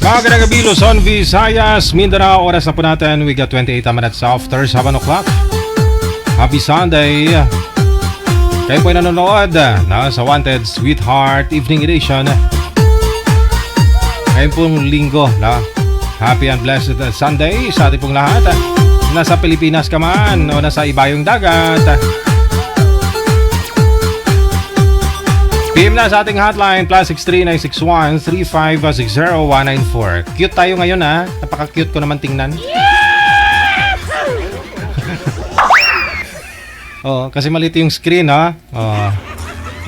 Magandang gabi, Luzon, Visayas, Mindanao. Oras na po natin. We got 28 minutes after 7 o'clock. Happy Sunday. Kayo po ay nanonood na sa Wanted Sweetheart Evening Edition. Ngayon pong linggo na happy and blessed Sunday sa ating pong lahat. Nasa Pilipinas ka man o nasa ibayong dagat. PM na sa ating hotline +63961-3560194. Cute tayo ngayon ha. Napaka-cute ko naman tingnan. Oh, kasi maliit yung screen ha. Oh,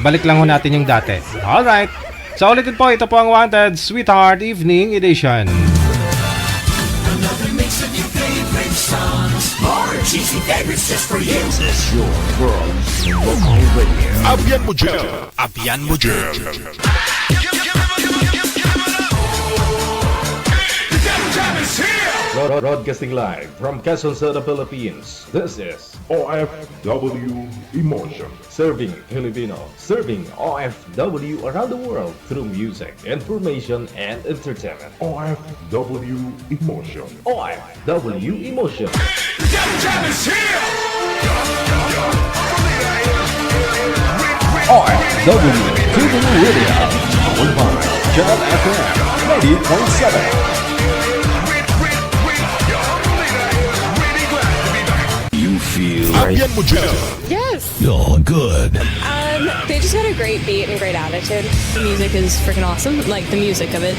balik lang ho natin yung dati. Alright. So ulitin po, ito po ang Wanted Sweetheart Evening Edition. Cheesy favorites just for you. This is your world's local radio. Abyan mo dyan. Abyan mo dyan. Broadcasting live from Quezon City, Philippines. This is OFW Emotion. Serving Filipino, serving OFW around the world through music, information, and entertainment. OFW Emotion. OFW Emotion. OFW TV Radio. Powered by Channel FM 90.7. Abyan mo dyan. Yes. You're good. They just got a great beat and great attitude. The music is freaking awesome. Like the music of it.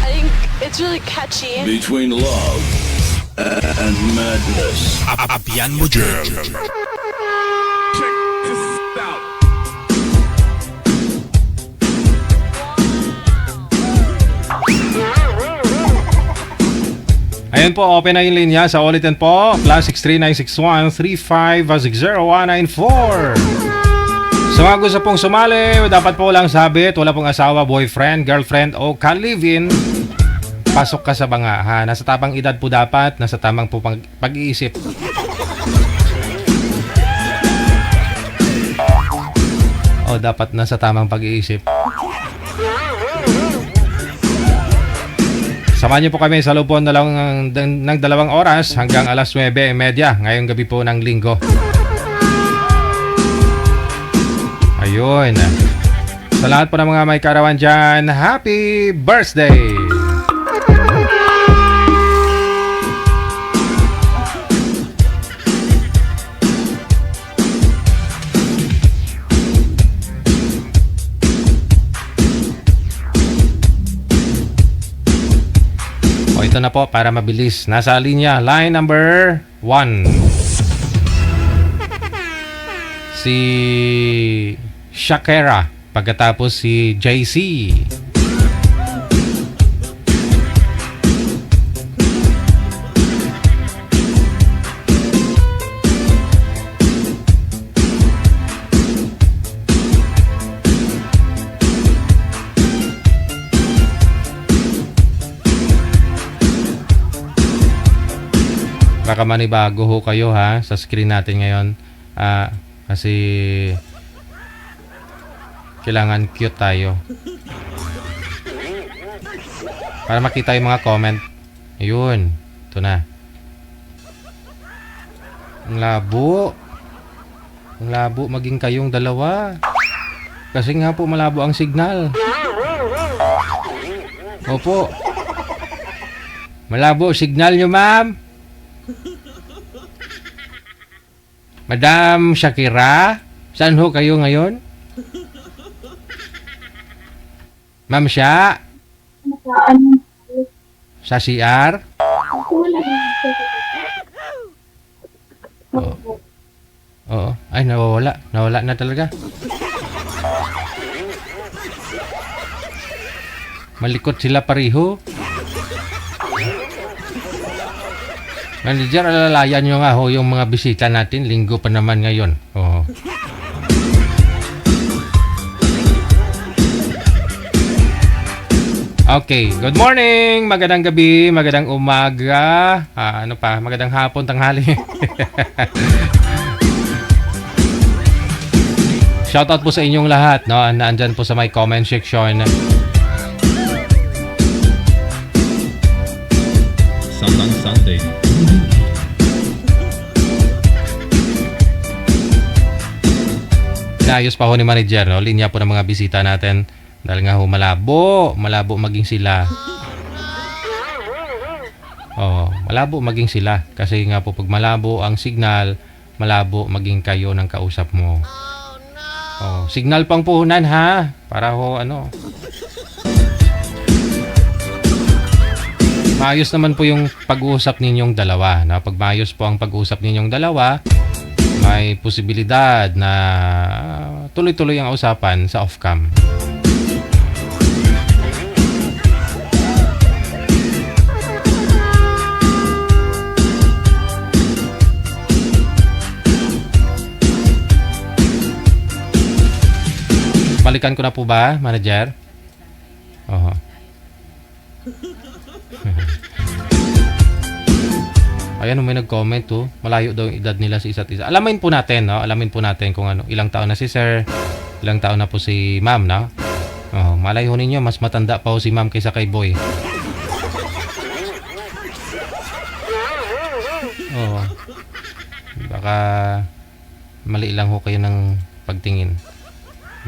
I think it's really catchy. Between love and madness. Abyan mo dyan. Ayan po, open na yung linya sa ulitin po. +63961-3560194. Sa mga gusto pong sumali, dapat po lang sabit, wala pong asawa, boyfriend, girlfriend o ka-live-in. Pasok ka sa banga ha. Nasa tamang edad po dapat, nasa tamang po pag-iisip. O dapat nasa tamang pag-iisip. Samahan niyo po kami sa loob po ng 2 oras hanggang alas 9:30 ngayong gabi po ng linggo. Ayun. Sa lahat po ng mga may karawan dyan, happy birthday! Ito na po para mabilis. Nasa linya, line number 1. Si Shakira. Pagkatapos si JC. Baka manibago ho kayo ha sa screen natin ngayon. Kasi kailangan cute tayo. Para makita yung mga comment. Ayun. Ito na. Ang labo. Ang labo maging kayong dalawa. Kasi nga po malabo ang signal. Opo. Malabo signal nyo, ma'am. Madam Shakira, saan ho kayo ngayon? Ma'am Sha? Sa CR? Oo. Ay, nawawala. Nawala na talaga. Malikot sila pareho. Manager, alalayan nyo nga ho yung mga bisita natin. Linggo pa naman ngayon. Oo. Okay, good morning, magandang gabi, magandang umaga, magandang hapon, tanghali. Shoutout po sa inyong lahat, no? Naandyan po sa my comment section. Inayos pa ho ni manager, no? Linya po ng mga bisita natin. Dahil nga ho, malabo maging sila. Oh, malabo maging sila. Kasi nga po, pag malabo ang signal, malabo maging kayo ng kausap mo. Oh, signal pang puhunan ha. Para ho, ano. Maayos naman po yung pag-uusap ninyong dalawa. No? Pag maayos po ang pag-uusap ninyong dalawa, may posibilidad na tuloy-tuloy ang usapan sa off-cam. Balikan ko na po ba, manager? Oho. Ayan, may nag-comment to. Malayo daw yung edad nila sa isa't isa. Alamin po natin, no? Alamin po natin kung ano. Ilang taon na si sir, ilang taon na po si ma'am, no? Oh, malay ho ninyo, mas matanda pa ho si ma'am kaysa kay boy. Oh. Baka mali lang ho kayo ng pagtingin.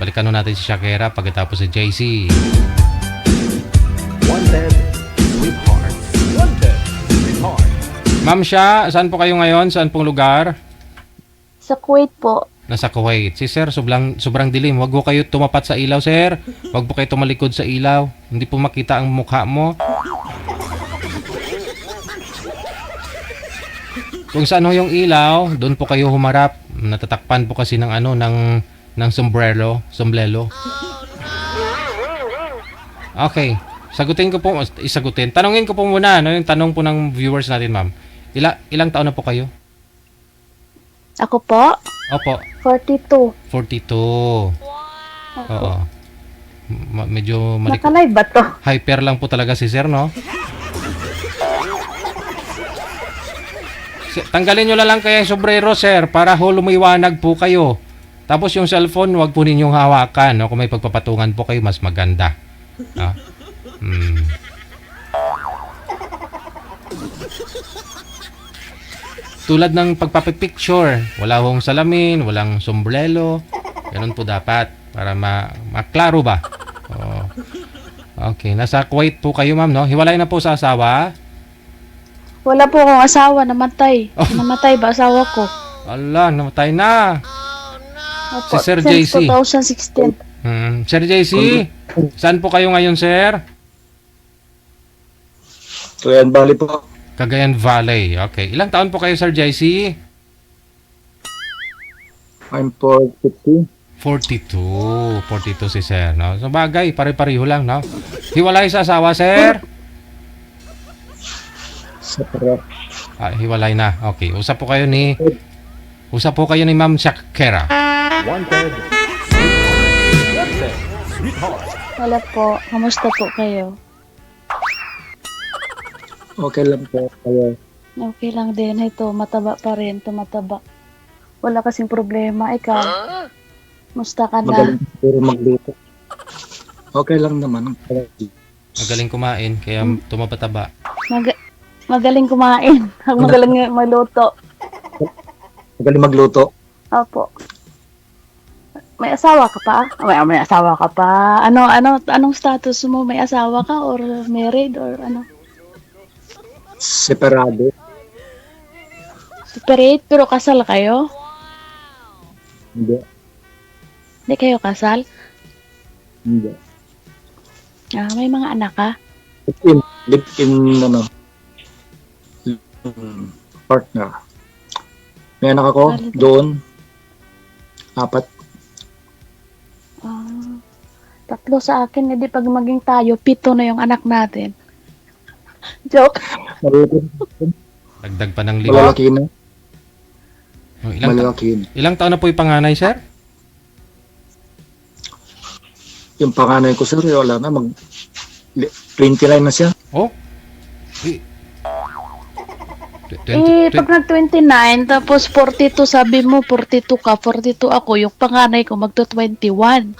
Balikan ho natin si Shakira pagkatapos si JC. Wanted, sweetheart. Wanted, sweetheart. Ma'am Sha, saan po kayo ngayon? Saan pong lugar? Sa Kuwait po. Nasa Kuwait. Si sir, sobrang dilim. Huwag po kayo tumapat sa ilaw, sir. Huwag po kayo tumalikod sa ilaw. Hindi po makita ang mukha mo. Kung saan ho yung ilaw, doon po kayo humarap. Natatakpan po kasi ng ano, ng sombrero. Okay. Sagutin ko po, isagutin. Tanungin ko po muna, no, yung tanong po ng viewers natin, ma'am. Ilang taon na po kayo? Ako po? Opo. 42. 42. Oo. Medyo Nakalive ba to? hyper lang po talaga si sir, no? Tanggalin nyo na lang kaya yung sombrero, sir, para ho lumiwanag po kayo. Tapos yung cellphone, wag po ninyong hawakan, no? Kung may pagpapatungan po kayo, mas maganda. No? Tulad ng pagpapipicture, wala hong salamin, walang sombrero. Ganun po dapat para maklaro ba? Oh. Okay, nasa Kuwait po kayo, ma'am, no? Hiwalay na po sa asawa. Wala po akong asawa, namatay. Namatay ba asawa ko? Ala, namatay na. Opo, Si Sir since JC. 2016. Sir JC, saan po kayo ngayon, sir? Cagayan Valley po. Cagayan Valley. Okay. Ilang taon po kayo, Sir JC? I'm for 50. 42. 42 si sir, no? So bagay, pare-pareho lang, no? Hiwalay sa asawa, sir? Separate. Hiwalay na. Okay. Usap po kayo ni Ma'am Shakira. Wanted, sweetheart. Wanted, sweetheart. Wala po. Kamusta po kayo? Okay lang po kayo. Okay lang din. Ito, mataba pa rin. Tumataba. Wala kasing problema. Ikaw, musta ka na? Magaling puro magluto. Okay lang naman. Magaling kumain, kaya tumabataba. Magaling kumain. Magaling maluto. Magaling magluto. Opo. May asawa ka pa? May asawa ka pa. Anong status mo? May asawa ka or married or ano? Separado. Separate pero kasal kayo? Hindi. Hindi kayo kasal? Hindi. May mga anak ka? Live-in, partner. May anak ako doon. 4. 3 sa akin, hindi pag maging tayo, 7 na yung anak natin. Joke. Dagdag pa ng 5. Malalaki na. Oh, ilang taon na po yung panganay, sir? Yung panganay ko, sir, wala na. 29 na siya. Oh? Pag nag-29, tapos 42, sabi mo, 42 ka, 42 ako, yung panganay ko magto-21.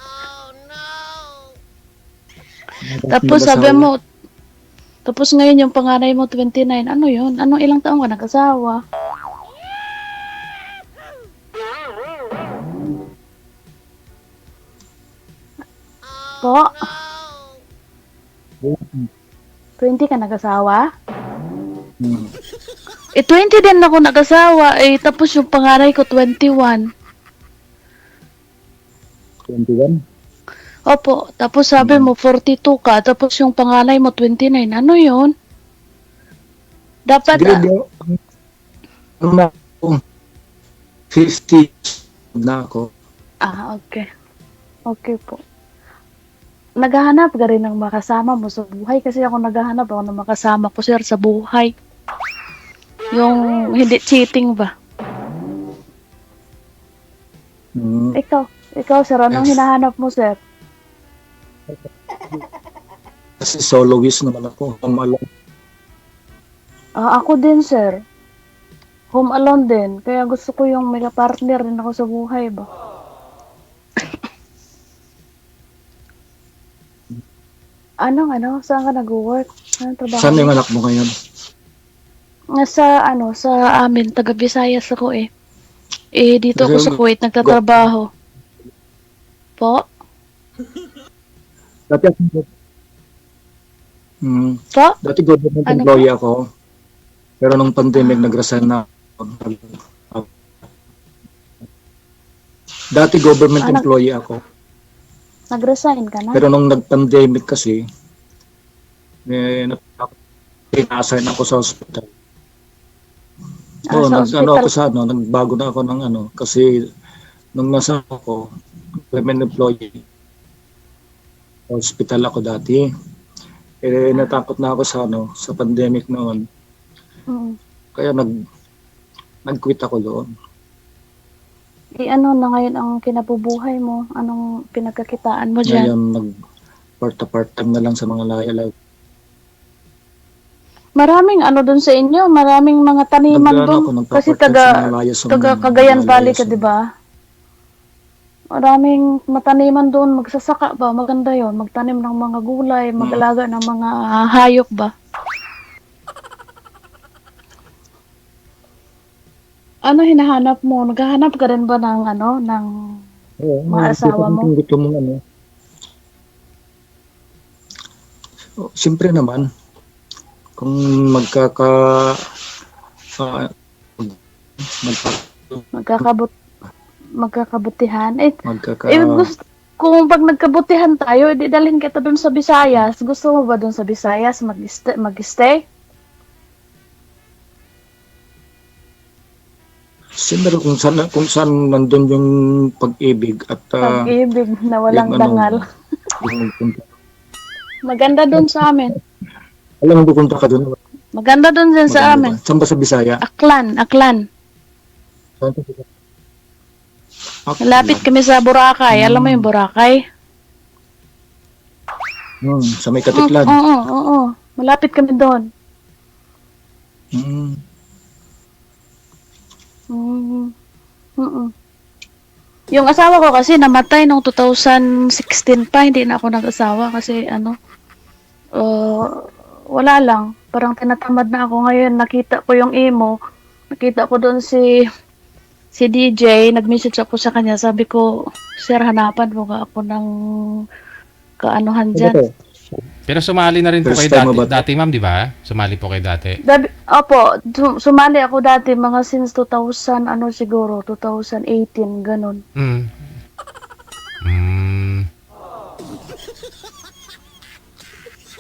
Tapos sabi mo, tapos ngayon yung panganay mo 29, ano yun? Ilang taon ka nag-asawa? Po? 20 ka nag-asawa? Hmm. 20 din ako nag-asawa. Tapos yung panganay ko 21. 21? Opo, tapos sabi mo 42 ka, tapos yung panganay mo 29. Ano yun? Dapat, Hindi, ano na ako, 50 na ako. okay. Okay po. Naghahanap ka rin ng makasama mo sa buhay kasi ako naghahanap ako ng makasama ko, sir, sa buhay. Yung hindi cheating ba? Hmm. Ikaw, sir, anong Yes. hinahanap mo, sir? Kasi soloist naman ako. Ako din, sir. Home alone din. Kaya gusto ko yung may partner din ako sa buhay ba? Saan ka nag-work? Anong trabaho? Saan yung anak mo ngayon? Sa amin, taga Visayas ako eh. Dito ako Pero sa Kuwait nagtatrabaho. Po? Dati Po? dati government Ano employee ako. Pero nung pandemic, nag-resign na ako. Dati government Ah, employee ako. Nag-resign ka na? Pero nung nag-pandemic kasi, pina-assign ako sa hospital. Oo, sa hospital. nagbago na ako ng kasi nung nasa ako, government employee, hospital ako dati. Natakot na ako sa pandemic noon. Mm. Kaya nag-quit ako doon. Ano na ngayon ang kinabubuhay mo? Anong pinagkakitaan mo dyan? Ngayon, part-time na lang sa mga layalaw. Maraming doon sa inyo, maraming mga taniman doon. Kasi taga Cagayan Valley ka, di ba? Maraming mataniman doon, magsasaka ba? Maganda yon, magtanim ng mga gulay, mag-alaga ng mga hayop ba? Ano hinahanap mo? Naghahanap ka rin ba ng mga asawa mo? Gusto mo Siyempre naman, kung magkakabutihan. Kung pag nagkabutihan tayo, edi dalhin kita doon sa Visayas. Gusto mo ba doon sa Visayas mag-stay? Siyempre kung saan nandun yung pag-ibig at Pag-ibig na walang yung dangal. Maganda doon sa amin. Alam mo, pupunta ka doon. Maganda doon din sa amin. Saan ba sa Bisaya? Aklan. Saan sa Bisaya? Malapit kami sa Boracay. Alam mo yung Boracay? Sa may Katiklan. Oo. Malapit kami doon. Yung asawa ko kasi namatay noong 2016 pa, hindi na ako nag-asawa kasi wala lang. Parang tinatamad na ako ngayon. Nakita ko yung emo. Nakita ko doon si DJ. Nag-message ako sa kanya. Sabi ko, sir, hanapan mo ka ako ng kaanuhan dyan. Pero sumali na rin po First kayo time mo ba dati, ma'am, di ba? Sumali po kayo dati. Opo, sumali ako dati mga since 2000, siguro, 2018, ganun.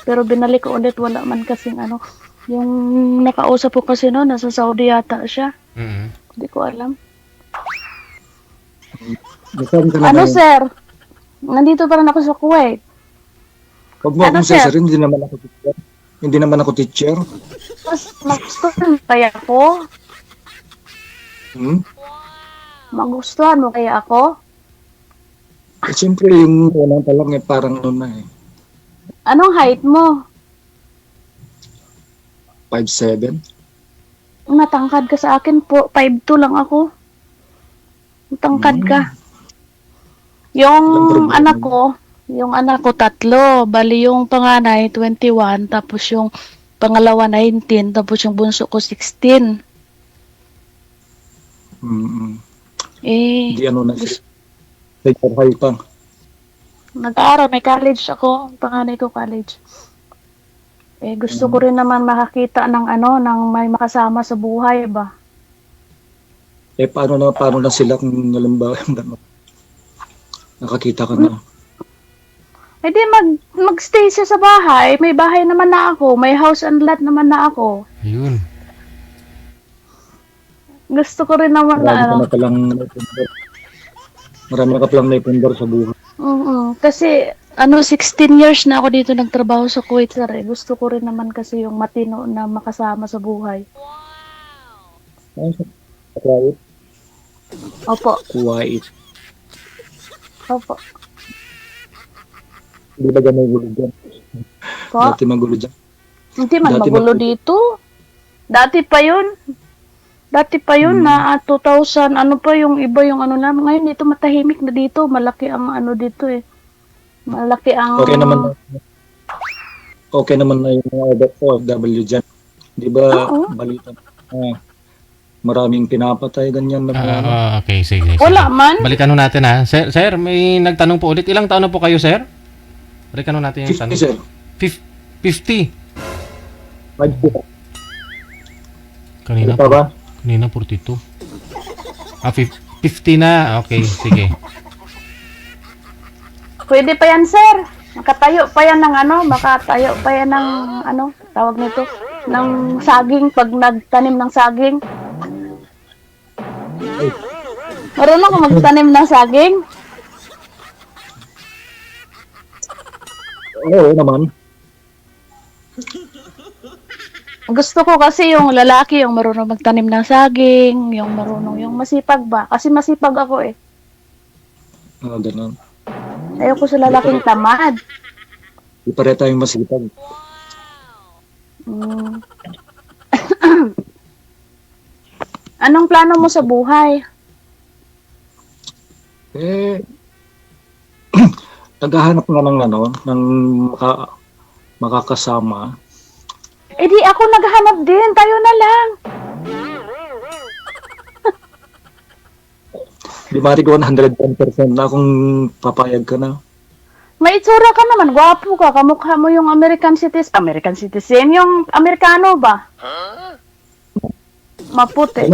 Pero binalik ko ulit, wala man kasing yung nakausap ko kasi nasa Saudi yata siya. Hindi ko alam. Sir? Nandito pa rin ako sa Kuwait. Huwag mo akong sir, hindi naman ako teacher. Hindi naman ako teacher. Mas magustuhan mo kaya ako? Magustuhan mo kaya ako? Siyempre, yung unang pa lang parang na eh. Anong height mo? 5'7". Matangkad ka sa akin po. 5'2 lang ako. Matangkad ka. Yung anak ko 3. Bali yung panganay 21, tapos yung pangalawa 19, tapos yung bunso ko 16. Hindi na siya. Senior high pa. Nag-aaral, may college ako. Panganay ko college. Gusto ko rin naman makakita ng ng may makasama sa buhay ba. Paano na sila kung halimbawa nakakita ka na? Di magstay siya sa bahay. May bahay naman na ako. May house and lot naman na ako. Ayun. Gusto ko rin naman Marami ka palang naipundar sa buhay. Kasi 16 years na ako dito nagtrabaho sa Kuwait, sir. Gusto ko rin naman kasi yung matino na makasama sa buhay. Kuwait? Opo. Kuwait. Opo. Hindi ba dyan may gulo dyan? Po? Dati magulo dyan. Hindi man Dati magulo dito. Dati pa yun na 2000, pa yung iba yung namin. Ngayon dito matahimik na dito. Malaki ang dito eh. Malaki ang... Okay naman na yung mga OFW dyan. Di ba balita maraming pinapatay ganyan na Okay, sige. Wala man. Balikan natin ha. Sir, may nagtanong po ulit. Ilang taon na po kayo, sir? Balikan natin yung 50, tanong. sir. 50. 5 Kanina pa ba? Kanina 42. 50 na. Okay, sige. Pwede pa yan, sir. Makatayo pa yan ng makatayo pa yan ng tawag nito, ng saging pag nagtanim ng saging. Marunong ka magtanim ng saging? Oo naman. Gusto ko kasi yung lalaki, yung marunong magtanim ng saging, yung marunong, yung masipag ba? Kasi masipag ako eh. Ganun. Ayoko sa lalaking tamad. Di pare tayong masipag. Anong plano mo sa buhay? Naghahanap nga ng makakasama. Di ako naghahanap din, tayo na lang. Di mari ko 110% na kung papayag ka na. May itsura ka naman, gwapo ka, kamukha mo yung American citizen, yung Amerikano ba? Maputi.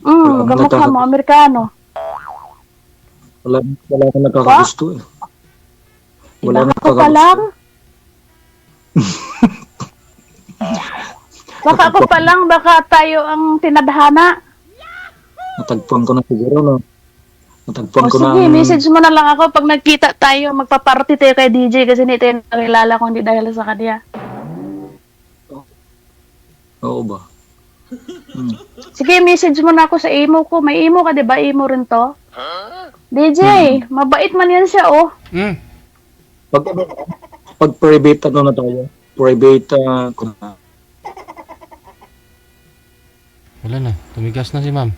Kamukha mo, Amerikano. Wala na nagkakagusto eh. Wala na Ako pa lang. Baka ako pa lang, baka tayo ang tinadhana. Natagpuan ko na siguro, no? Natagpuan ko Sige, na... message mo na lang ako pag nagkita tayo, magpa-party tayo kay DJ kasi hindi tayo nakilala kung hindi dahil sa kanya. Oo ba? Sige, message mo na ako sa imo ko. May imo ka, di ba? Imo rin to? DJ, mabait man yan siya, oh. Pag private na tayo? Private Wala na. Tumigas na si ma'am.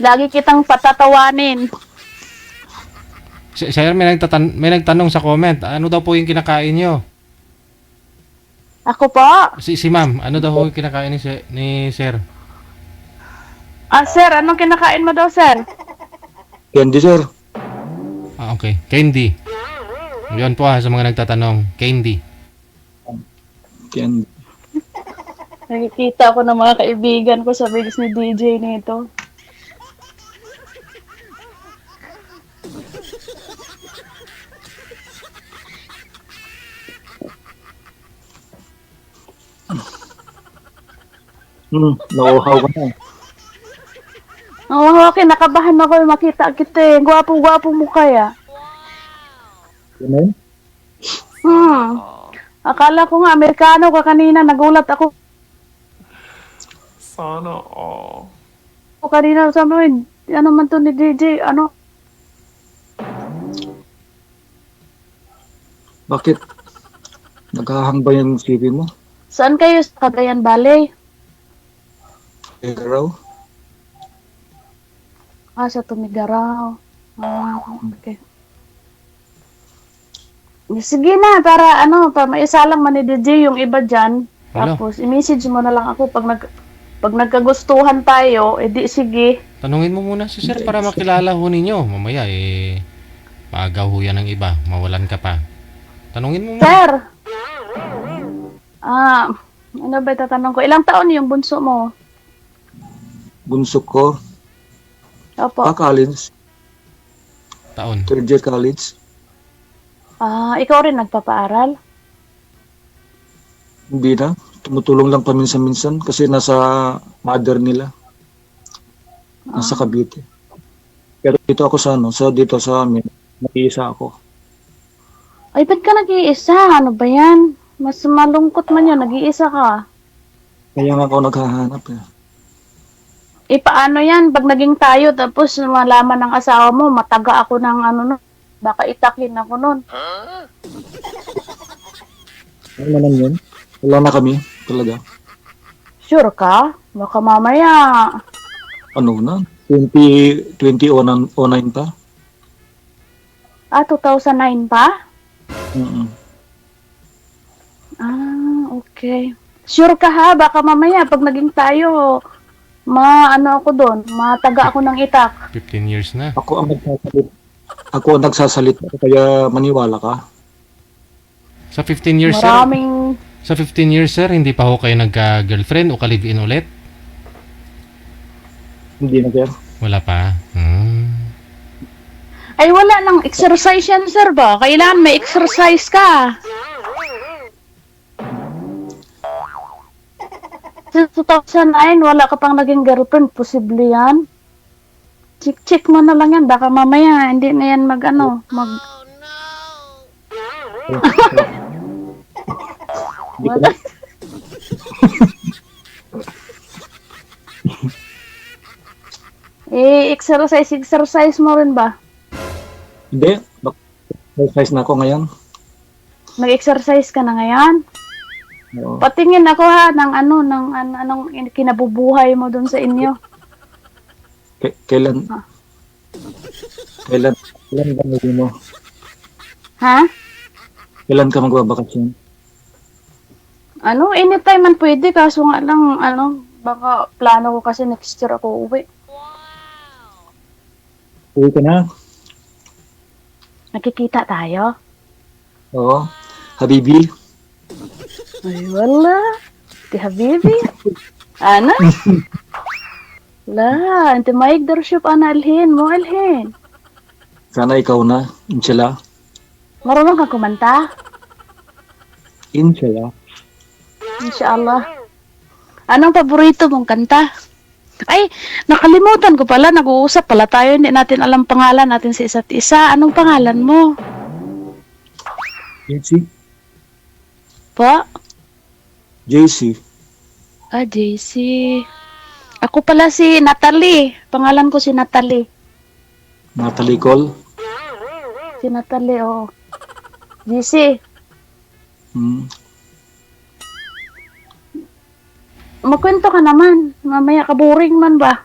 Lagi kitang patatawanin. Sir, may nagtanong sa comment. Ano daw po yung kinakain nyo? Ako po? Si ma'am, ano daw po yung kinakain ni sir? Sir, anong kinakain mo daw, sir? Candy, sir. Okay. Candy. Yun po sa mga nagtatanong. Candy. Candy. Nakikita ko ng mga kaibigan ko sa videos ni DJ nito. Nauhaw ka na. Oo, okay, nakabahan ako makita kita eh. Gwapo-gwapo mo kaya. Ano? Akala ko nga Amerikano ka kanina, nagulat ako. Sana all. Kanina sabi mo, ano man to ni DJ, ano? Bakit? Naghahang ba yung CV mo? Saan kayo sa Cagayan Valley? Araw? Sa Tumigaraw. Okay. Sige na, para maisalang man ni DJ yung iba dyan. Hello. Tapos, i-message mo na lang ako pag Pag nagkagustuhan tayo, edi sige. Tanungin mo muna si sir para makilala ho ninyo. Mamaya maagaw ho yan ng iba. Mawalan ka pa. Tanungin mo muna. Sir! Ano ba tatanong ko? Ilang taon yung bunso mo? Bunso ko, Opo. college, Taon. third year college. Ikaw rin nagpapaaral? Hindi na. Tumutulong lang paminsan-minsan kasi nasa mother nila. Nasa Cavite. Pero dito ako dito sa amin, nag-iisa ako. Ay, ba't ka nag-iisa? Ano ba yan? Mas malungkot man yun, nag-iisa ka. Kaya nga ako naghahanap eh. Paano yan? Pag naging tayo, tapos malaman ng asawa mo, mataga ako ng baka itakin ako nun. Ano naman yun? Wala na kami, talaga. Sure ka? Baka mamaya. Ano na? 2009 pa? 2009 pa? Mm-mm. Okay. Sure ka ha? Baka mamaya, pag naging tayo, ako doon, mataga ako ng itak. 15 years na. Ako ang nagsasalita, kaya maniwala ka. Sa 15 years, Maraming... sir? Sa 15 years, sir, hindi pa ho kayo nagka-girlfriend o ka-live-in ulit? Hindi na, sir. Wala pa? Ay, wala nang exercise yan, sir ba? Kailangan may exercise ka. Since 2009, wala ka pang naging girlfriend. Posible yan. Check mo na lang yan. Baka mamaya, hindi na yan mag... Wala. Exercise mo rin ba? Hindi. Exercise na ako ngayon. Nag-exercise ka na ngayon? Oo. Patingin ako ha, ng anong kinabubuhay mo dun sa inyo. Kailan ba mo? Ha? Kailan ka magbabakasyon? Anytime man pwede, kaso nga lang, baka plano ko kasi next year ako uwi. Uwi ka na? Nakikita tayo? Oo. Habibi? Ay, wala. Ti Habibi? Ana? La, hindi maigdarship alhin mo, alhin. Sana ikaw na. Inshallah. Marunong kang kumanta? Inshallah. Inshallah. Anong paborito mong kanta? Ay, nakalimutan ko pala. Nag-uusap pala tayo. Hindi natin alam pangalan natin sa isa't isa. Anong pangalan mo? JC? Po? JC. JC. Ako pala si Natalie. Pangalan ko si Natalie. Natalie Cole? Si Natalie, oo. JC. Magkwento ka naman. Mamaya ka boring man ba?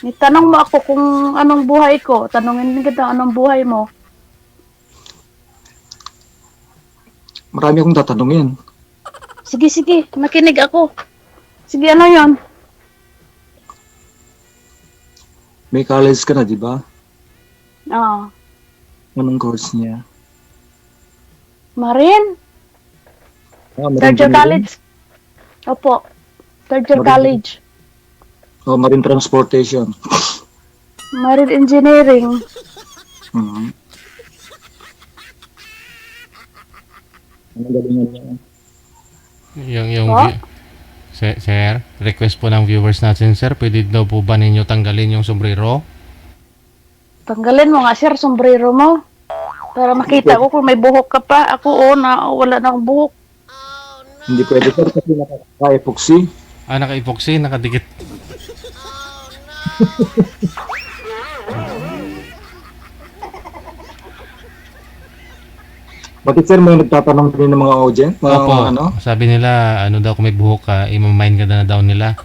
Tanong mo ako kung anong buhay ko. Tanungin din kita anong buhay mo. Marami akong tatanungin. Sige. Makinig ako. Sige, ano yon? May college ka na, di ba? Oo. Anong course niya? Marine? Marine Third year engineering? college. Opo. Third year Marine- college. Marine transportation. Marine engineering. Mm-hmm. Anong galingan niya? Yung sir, request po ng viewers natin, sir, pwede daw po ba ninyo tanggalin yung sombrero? Tanggalin mo nga, sir, sombrero mo. Para makita ko kung may buhok ka pa. Ako, wala na akong buhok. Hindi pwede, sir, kasi nakaka-epoxy. Naka-epoxy, nakadikit. Bakit, sir, may nagtatanong din ng mga audience? Opo, sabi nila, daw kung may buhok ka, imamind ka na daw nila.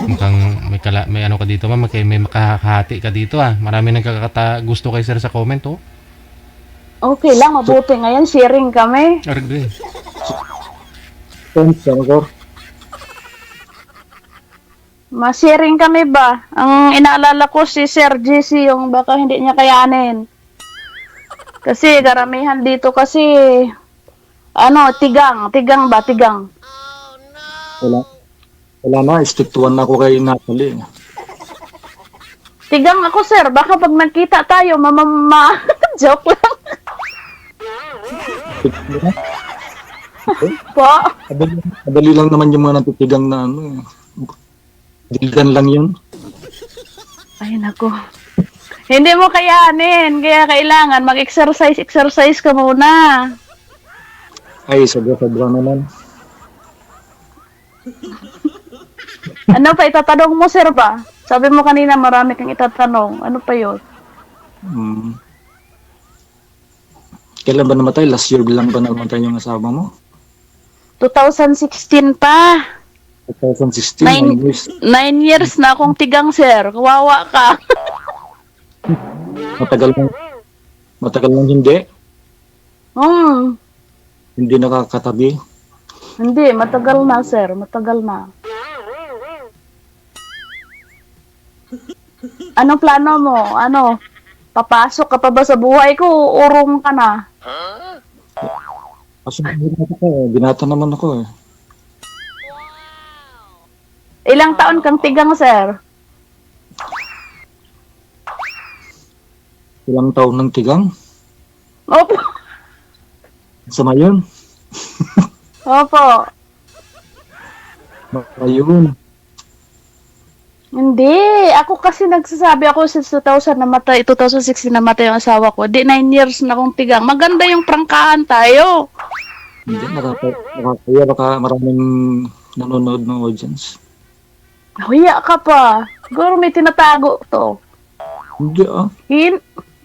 Mukhang may ano ka dito, ma'am, may makahati ka dito, Marami gusto kay sir sa comment, Okay lang, mabuti. Ngayon, sharing kami. Aragde. Thanks, Senador. Ma-sharing kami ba? Ang inaalala ko si Sir JC, yung baka hindi niya kayanin. Kasi karamihan dito kasi, tigang ba? Tigang. Wala na, stick to one na ako kay Natalie. Tigang ako, sir. Baka pag nagkita tayo, joke lang. Po? Madali lang naman yung mga natitigang na ano. Dildan lang yun. Ay, nako. Hindi mo kayanin. Kaya kailangan mag-exercise ka muna. Ay, sobra naman. Ano pa itatanong mo, sir ba? Sabi mo kanina marami kang itatanong. Ano pa yun? Kailan ba namatay? Last year lang ba namatay yung asawa mo? 2016 pa. 2016. 9 years na akong tigang, sir. Kawawa ka. Matagal lang hindi. Hindi nakakatabi. Hindi, matagal na, sir. Matagal na. Anong plano mo? Papasok ka pa ba sa buhay ko? Urong ka na? Kasi binata naman ako eh. Ilang taon kang tigang, sir? Ilang taon ng tigang? Opo. Sama yun? Opo. Ayun. Hindi. Ako kasi nagsasabi ako since 2016 namatay yung asawa ko. Di 9 years na akong tigang. Maganda yung prangkahan tayo. Hindi, nakakaya baka maraming nanonood ng audience. Huya ka pa. Siguro may tinatago to. Hindi ah.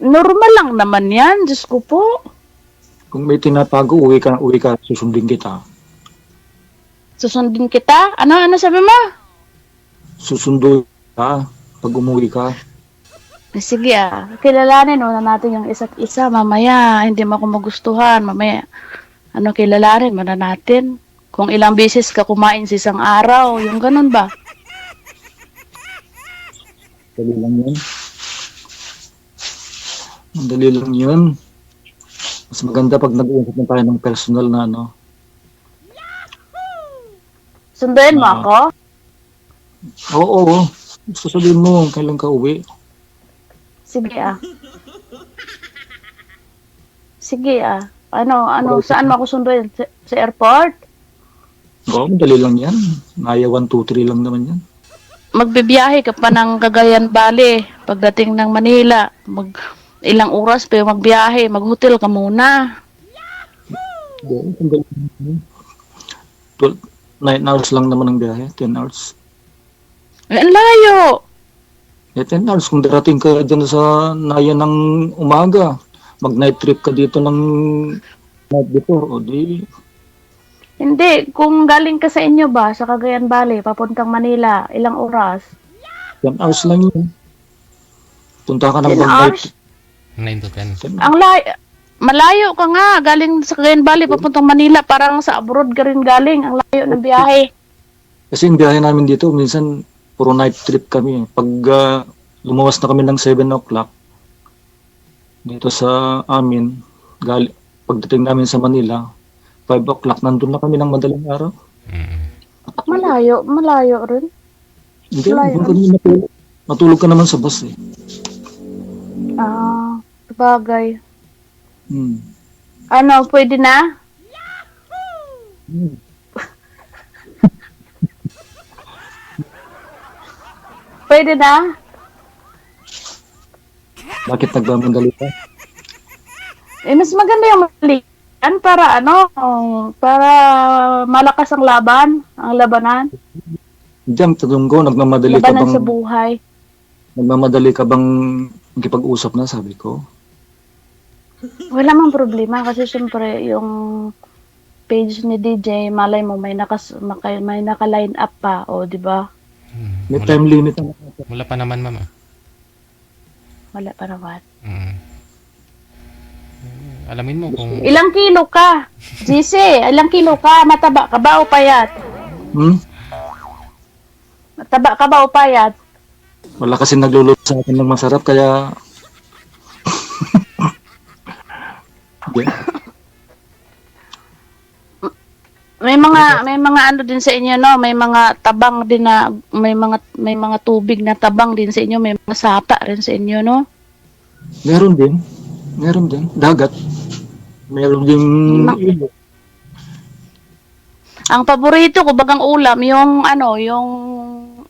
Normal lang naman yan. Diyos ko po. Kung may tinatago, uwi ka, susundin kita. Susundin kita? Ano sabi mo? Susundo ka pag umuwi ka. Sige kilalanin na natin yung isa't isa. Mamaya, hindi mo ako magustuhan. Mamaya, kilalanin mo na natin. Kung ilang beses ka kumain sa isang araw, yung ganun ba? Dali lang yun. Madali lang yun. Mas maganda pag nag-uusap na tayo ng personal na Sunduin mo ako? Oo. Sasabihin mo kailan ka uwi. Sige Sige saan mo ako sunduin? Sa airport? Oo, madali lang yan. Naya 1, 2, 3 lang naman yan. Magbibiyahe ka pa ng Cagayan Valley. Pagdating ng Manila, ilang oras pa yung magbiyahe. Mag-hotel ka muna. Oo, 9 hours lang naman ang biyahe. 10 hours. Ay, ang layo! 10 hours. Kung darating ka dyan sa Naya ng umaga, mag-night trip ka dito ng night before, o di... Hindi, kung galing ka sa inyo ba, sa Cagayan Valley, papuntang Manila, ilang oras? 10 hours lang yun. Punta ka ng 10 bang hours? night. 9 to 10. Ang malayo ka nga, galing sa Cagayan Valley, papuntang Manila, parang sa abroad ka rin galing, ang layo ng biyahe. Kasi yung biyahe namin dito, minsan puro night trip kami. Pag lumawas na kami ng 7 o'clock, dito sa amin, pagdating namin sa Manila, 5 o'clock, nandun na kami ng madaling araw. Malayo rin. Hindi, Malayo. matulog ka naman sa bus eh. Bagay. Hmm. Pwede na? Pwede na? Bakit nagmamadali ka? Mas maganda yung malian para para malakas ang labanan. Hindi, ang tanong ko, nagmamadali ka Labanan bang... sa buhay. Nagmamadali ka bang makipag-usap na, sabi ko? Wala mang problema kasi syempre yung page ni DJ, malay mo may naka-line up pa, di ba? May time limit na. Wala pa naman, mama. Wala pa naman. Alamin mo kung... Ilang kilo ka? GC, ilang kilo ka? Mataba ka ba o payat? Mataba ka ba o payat? Wala kasi nagluluto sa akin ng masarap, kaya... Yeah. May mga ano din sa inyo, no? May mga tabang din na may mga tubig na tabang din sa inyo, may mga sapa rin sa inyo, no? Meron din. Dagat. Meron din ilog. Ang paborito ko bagang ulam, yung yung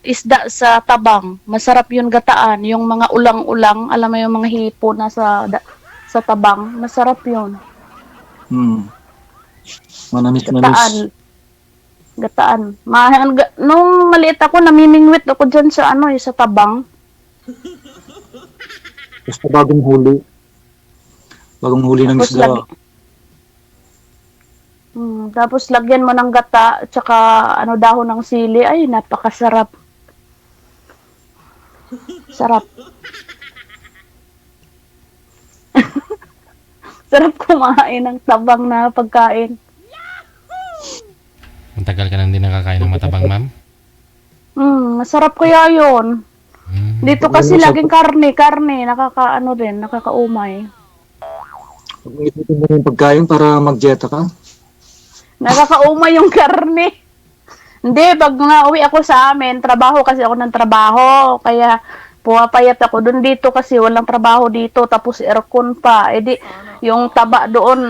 isda sa tabang. Masarap yun gataan, yung mga ulang-ulang, alam mo yung mga hipo na sa tabang, masarap yun. Manamis-namis. Gataan. Nung maliit ako, namimingwit ako dyan sa sa tabang. Basta bagong huli. Bagong huli ng Tapos isda. Tapos lagyan mo ng gata at saka dahon ng sili. Ay, napakasarap. Sarap. Sarap kumain ng tabang na pagkain. Ang tagal ka nang din nakakain ng matabang, ma'am? Masarap kaya yun. Dito kasi laging karne, nakakaumay. Pag-iitin mo yung pagkain para mag-dieta ka. Nakakaumay yung karne. Hindi, pag nauwi ako sa amin, trabaho kasi ako ng trabaho. Kaya pumapayat ako dun dito kasi walang trabaho dito. Tapos aircon pa. E di, yung taba doon,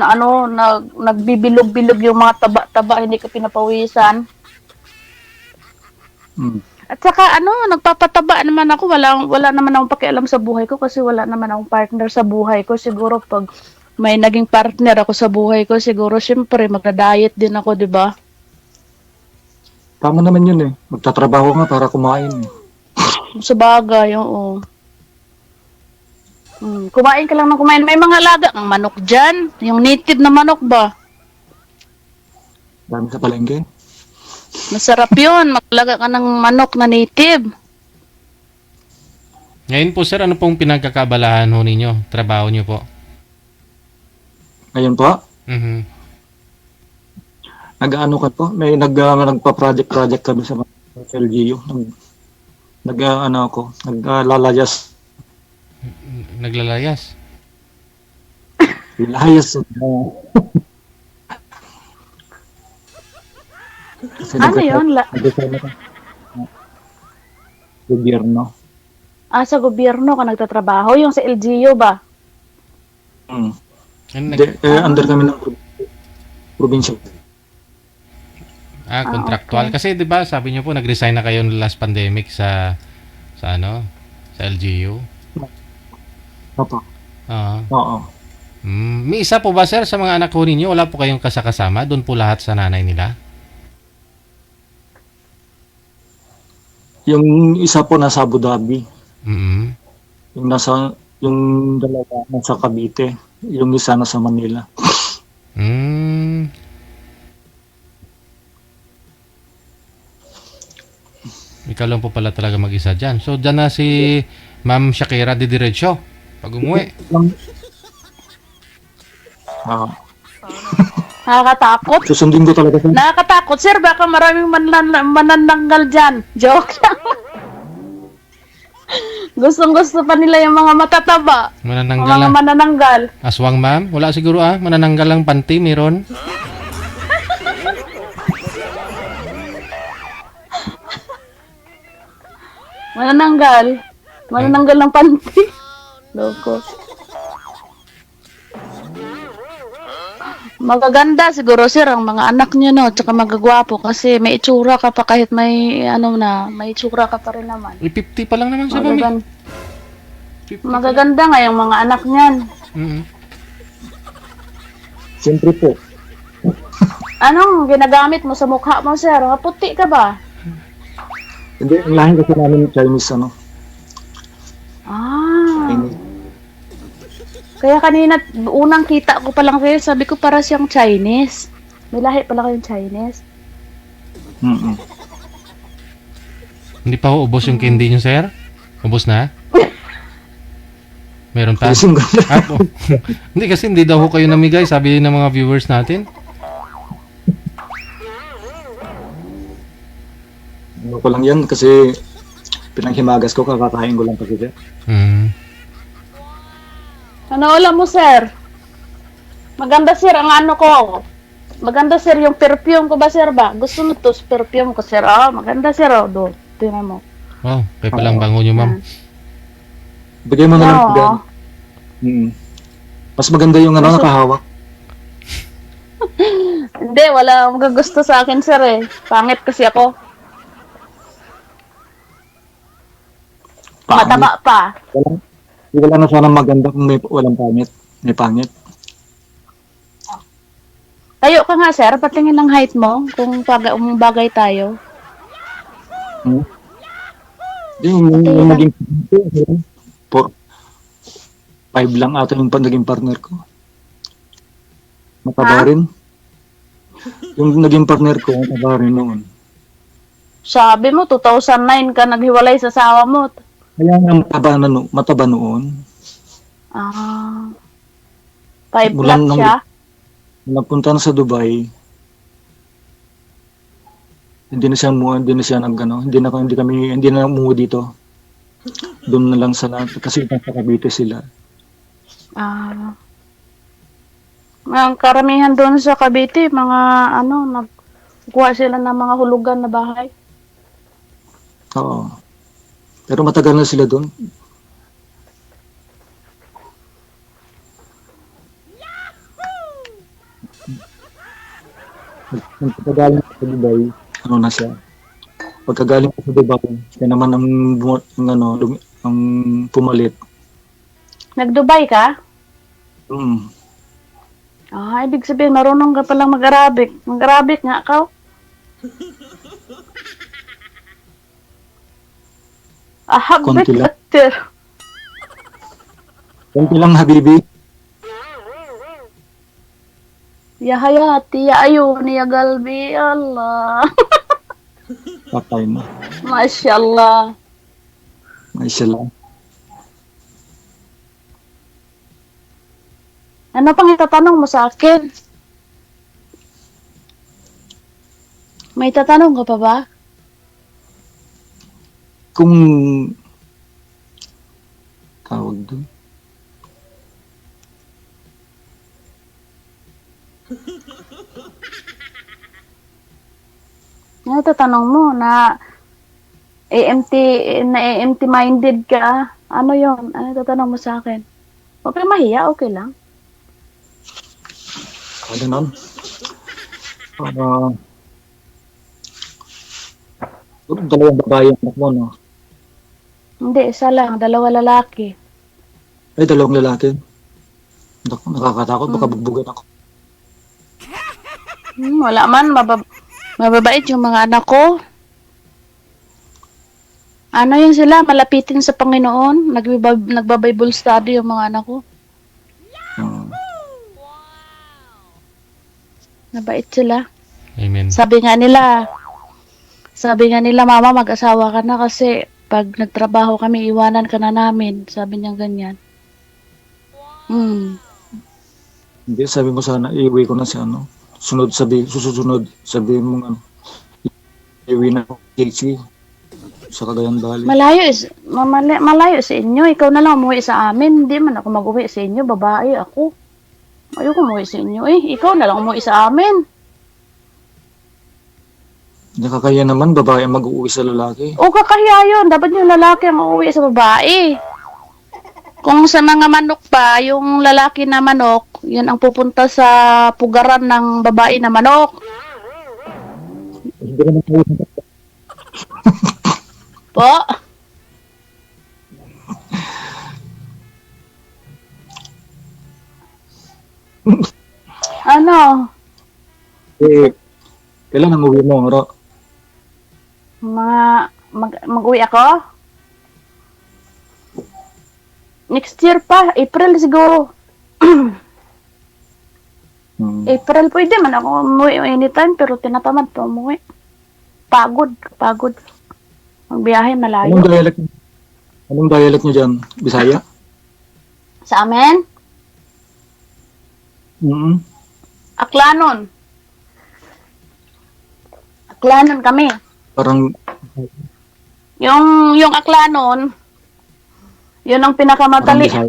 nagbibilog-bilog yung mga taba-taba, hindi ka pinapawisan. At saka nagpapataba naman ako. Wala naman akong pakialam sa buhay ko kasi wala naman akong partner sa buhay ko. Siguro pag may naging partner ako sa buhay ko, siguro syempre magda-diet din ako, di ba? Tama naman yun eh. Magtatrabaho nga para kumain. Sa bagay, oo. Kumain ka lang ng kumain. May mga alaga ang manok dyan. Yung native na manok ba? Dami sa palengke. Masarap yun. Maglaga ka ng manok na native. Ngayon po, sir, ano pong pinagkakabalahan ho ninyo? Trabaho nyo po? Ngayon po, nag-ano ka po? May nagpa-project kami sa LGU. Naglalayas. Naglalayas? Layas. Ano yun? Gobyerno. Sa gobyerno ka nagtatrabaho? Yung sa LGU ba? Under kami ng probinsya. Contractual. Okay. Kasi 'di ba, sabi niyo po nag-resign na kayo last pandemic sa LGU. Opo. Oo. Oo. May isa po ba, sir, sa mga anak ko ninyo, wala po kayong kasakasama? Doon po lahat sa nanay nila? Yung isa po nasa Abu Dhabi. Yung dalawa nasa Cavite. Yung isa nasa Manila. Ikaw lang po pala talaga mag-isa dyan. So, dyan na si Ma'am Shakira didiretso pag umuwi. Nakakatakot. Susundin ko talaga sa... Nakakatakot, sir. Baka maraming manananggal dyan. Joke lang. Gustong-gusto pa nila yung mga matataba. Manananggal Mga lang. manananggal. Aswang, ma'am? Wala siguro manananggal lang panty, meron? Manananggal. Manananggal ng panty. Loko. Magaganda siguro, sir, ang mga anak niyo, no? Tsaka magagwapo kasi may itsura ka pa kahit may may itsura ka pa rin naman. 50 pa lang naman siya, ma'am. Magaganda nga yung mga anak niyan. Siyempre po. Anong ginagamit mo sa mukha mo, sir? Puti ka ba? Hindi, ang lahi kasi namin Chinese, Chinese. Kaya kanina, unang kita ko pa lang kayo, sabi ko para siyang Chinese. May lahi pala kayong Chinese. Hindi pa ho ubos yung candy niyo, sir? Ubos na? Meron pa. Gising ko na. Ah, oh. Hindi kasi hindi daw ho kayo namigay, sabi ng mga viewers natin. Ano ko lang yan kasi pinanghimagas ko, kakakain ko lang kasi sir. Hmm. Ano ulam mo, sir? Maganda, sir, ang ano ko. Maganda, sir, yung perfume ko ba, sir, ba? Gusto mo to, perfume ko, sir. Ah, maganda, sir, oh. Do, tingnan mo. Wow, kayo palang bango nyo, ma'am. Bigay mo na lang Oo. yan. Mas maganda yung ano, nakahawak. Hindi, wala akong gusto sa akin, sir, eh. Pangit kasi ako. Pangit. Mataba pa. Wala na sana maganda kung may walang pangit. May pangit. Tayo ka nga, sir. Patingin ng height mo kung bagay tayo. Yung naging 5 lang ata yung naging partner ko. Mataba rin. Yung naging partner ko, mataba rin noon. Sabi mo, 2009 ka naghiwalay sa asawa mo. Kaya nga mataba noon. Ah. 5 Mula flat nung- siya. Nagpunta na sa Dubai. Hindi na umuwi dito. Doon na lang kasi nasa Cavite sila. Ah. Ang karamihan doon sa Cavite, mga nagkuha sila ng mga hulugan na bahay. Oo. Pero matagal na sila doon. Pagkagaling sa Dubai, ano na siya. Pagkagaling sa Dubai, kaya naman ang pumalit. Nag-Dubai ka? Ah, ibig sabihin, marunong ka palang mag-Arabic. Mag-Arabic nga ka. Ahabit Konti lang. katir. Konti lang, Habibi. Ya hayati, ya ayun, ya galbi, Allah. Patay na. Masya Allah. May siya lang. Ano pang itatanong mo sa akin? May tatanong ka pa ba? Kung tawag doon. Ano tatanong mo na AMT minded ka? Ano yon? Ano tatanong mo sa akin? Huwag kang mahiya, okay lang. Ano nun? Dalawang babae ang anak mo, no? Hindi, isa lang, 2 lalaki. Ay, 2 lalaki. Naku, nakakatakot, baka bugbugan ako. Wala man, mababait yung mga anak ko. Ano yun sila, malapitin sa Panginoon. Nagba-Bible study yung mga anak ko. Nabait sila. Amen. Sabi nga nila, mama, mag-asawa ka na kasi pag nagtrabaho kami, iwanan ka na namin. Sabi niya ganyan. Hindi, sabi mo sana, iuwi ko na si ano. Susunod, sabi mo iuwi na ako, Casey. Sa Cagayan Valley. Malayo sa inyo. Ikaw na lang umuwi sa amin. Hindi man ako mag-uwi sa inyo. Babae ako. Ayoko umuwi sa inyo eh. Ikaw na lang umuwi sa amin. Nakakaya naman, babae ang mag-uwi sa lalaki. O kakahiya yun. Dapat yung lalaki ang uuwi sa babae. Kung sa mga manok pa, yung lalaki na manok, yun ang pupunta sa pugaran ng babae na manok. Hindi naman kayo. Po? Ano? Kailan ang uwi mo, Ro? Mag-uwi ako? Next year pa, April siguro. April, pwede man ako umuwi anytime, pero tinatamad pa umuwi. Pagod. Magbiyahe malayo. Anong dialect nyo dyan? Bisaya? Sa amin? Mm. Aklanon. Aklanon kami. Parang Yung aklanon, yun ang Bisaya.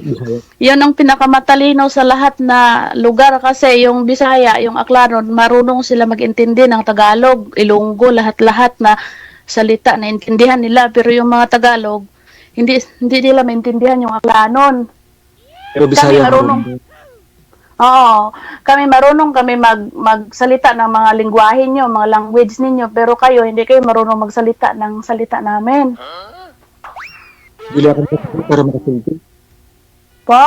yun ang pinakamatalino sa lahat na lugar kasi yung Bisaya, yung Aklanon, marunong sila mag-intindi ng Tagalog, Ilonggo, lahat-lahat na salita na intindihan nila. Pero yung mga Tagalog, hindi nila maintindihan yung Aklanon. Pero Bisaya marunong. Oo, marunong kami magsalita ng mga lingwahe nyo, mga language ninyo, pero kayo, hindi kayo marunong magsalita ng salita namin. Dili ako makasabot pero makasulti. Po?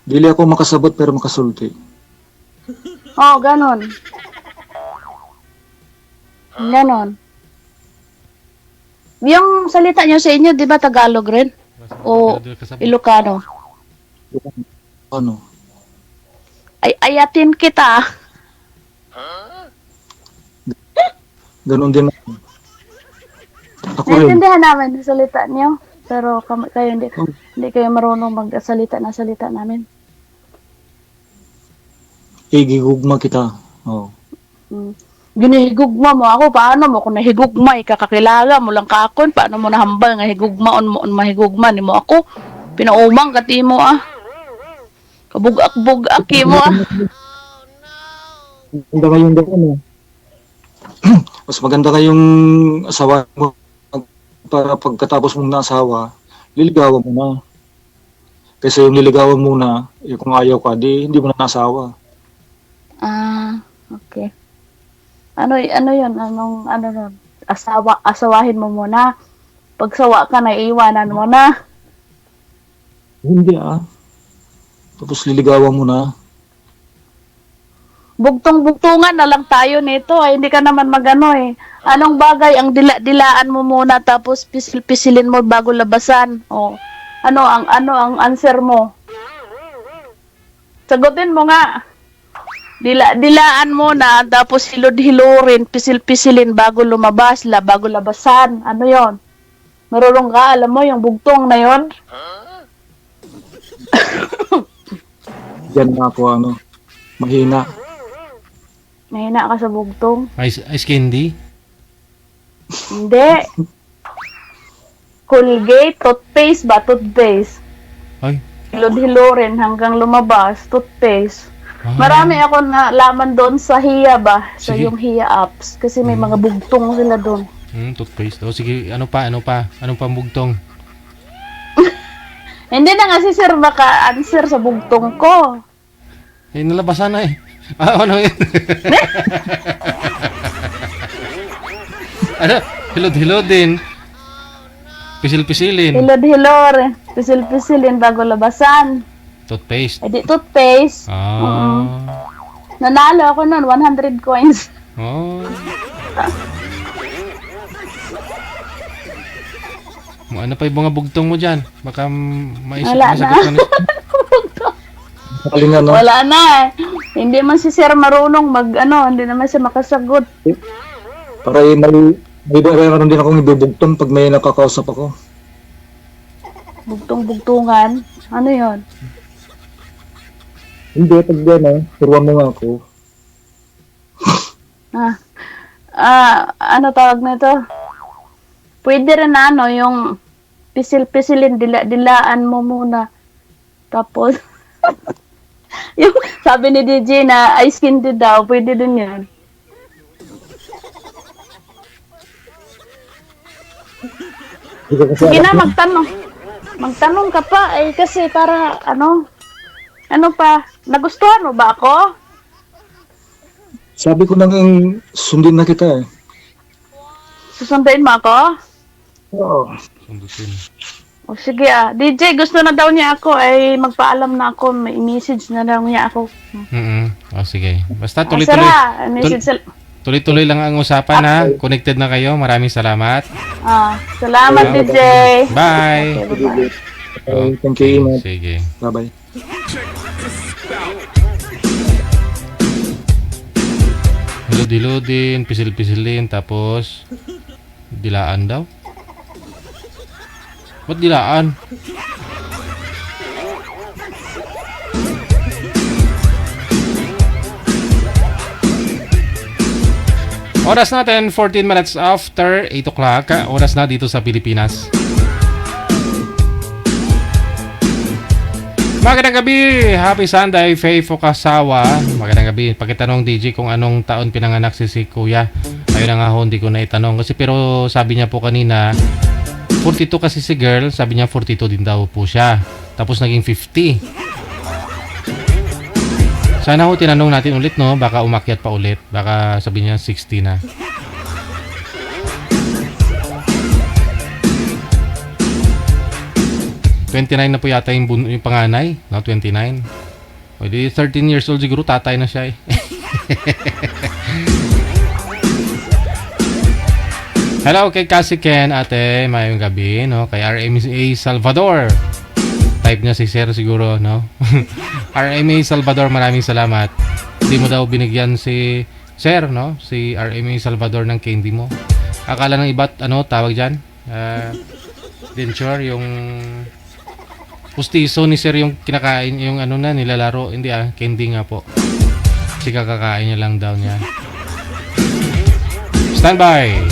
Dili ako makasabot pero makasulti. Oo, ganon. Ganon. Yung salita nyo sa inyo, di ba Tagalog rin? O Ilocano? Ano? Ayatin kita. Ganon din ako. Ako rin. Naintindihan namin yung salita niyo, pero kayo hindi kayo marunong magsalita ng salita namin. Igigugma kita. Oh. Ginihigugma mo ako, paano mo kung nahigugma, ikakakilala mo lang kakon, paano mo nahambal nga higugmaon mo, mahigugma ni mo ako, pinaumang kati mo kabugak-bugak mo Maganda kayong gano'n Mas maganda kayong asawa mo para pagkatapos mong nasawa, liligawan mo na. Kasi yung liligawan mo na, kung ayaw ka, hindi mo na nasawa. Okay. Ano yun? Ano nun? Asawahin mo muna. Pagsawa ka na, iiwanan mo na. Hindi Tapos liligawan mo na. Bugtong-bugtungan na lang tayo nito. Hindi ka naman magano Anong bagay ang dilaan mo muna tapos pisil-pisilin mo bago labasan? Ano ang answer mo? Sagutin mo nga. Dilaan mo na tapos hilod-hilurin, pisil-pisilin bago lumabas, bago labasan. Ano 'yon? Marunong ka, alam mo yung bugtong na 'yon? Yan na ako mahina. Mahina ka sa bugtong? Ice candy? Hindi. Colgate, toothpaste ba? Toothpaste. Ay. Hilod-hilurin hanggang lumabas, toothpaste. Marami ako na laman doon sa Hiya ba? Sa Sige. yung Hiya apps. Kasi may mga bugtong sila doon. Toothpaste. Sige, ano pa? Anong pambugtong? Hindi na nga si Sir baka answer sa bugtong ko. Nalabasan na ano yun? Hilod-hilod din. Pisil-pisilin. Hilod-hilor. Pisil-pisilin bago labasan. Toothpaste. Eh di toothpaste. Nanalo ako noon, 100 coins. Ano pa yung mga bugtong mo dyan? Baka maisip Wala masagot na. ka na. Kalingan, Wala na Hindi man si Sir marunong hindi naman siya makasagot. Para meron din akong ibubugtong pag may nakakausap ako. Bugtong-bugtungan. Ano yon? Hindi, pag turuan mo nga ako. Ano tawag na ito? Pwede rin yung pisil-pisilin, dilaan mo muna. Tapos, yung sabi ni DJ na ice candy daw, pwede din yan. Sige na, magtanong. Magtanong ka pa, kasi para, ano pa, nagustuhan mo ba ako? Sabi ko nang sundin na kita Susunduin mo ako? Oo. Sundutin. O sige DJ, gusto na daw niya ako, magpaalam na ako, may message na daw niya ako. Sige. Basta Sara, message tuloy-tuloy lang ang usapan Connected na kayo. Maraming salamat. Salamat DJ. Bye. Okay, bye-bye. Thank you, Inat. Sige. Bye-bye. Hilod-hilodin, pisil-pisilin, tapos dilaan daw. Ba't dilaan? Oras natin, 14 minutes after 8 o'clock. Oras na dito sa Pilipinas. Magandang gabi! Happy Sunday, Faye Fukasawa. Magandang gabi. Pakitanong DJ kung anong taon pinanganak si Kuya. Ayun na nga ho, hindi ko na itanong. Kasi pero sabi niya po kanina, 42 kasi si girl, sabi niya 42 din daw po siya. Tapos naging 50. Sana ho tinanong natin ulit, no? Baka umakyat pa ulit. Baka sabi niya 60 na. ...29 na po yata yung panganay. No, 29. O di 13 years old siguro, tatay na siya eh. Hello kay Cassie Ken, ate. Mayong gabi, no? Kay RMA Salvador. Type niya si Sir siguro, no? RMA Salvador, maraming salamat. Hindi mo daw binigyan si Sir, no? Si RMA Salvador ng candy mo. Akala ng iba't, ano, tawag dyan? Denture, yung pustiso ni Sir yung kinakain, yung ano na, nilalaro. Hindi candy nga po. Kasi kakakain niya lang daw niya. Standby!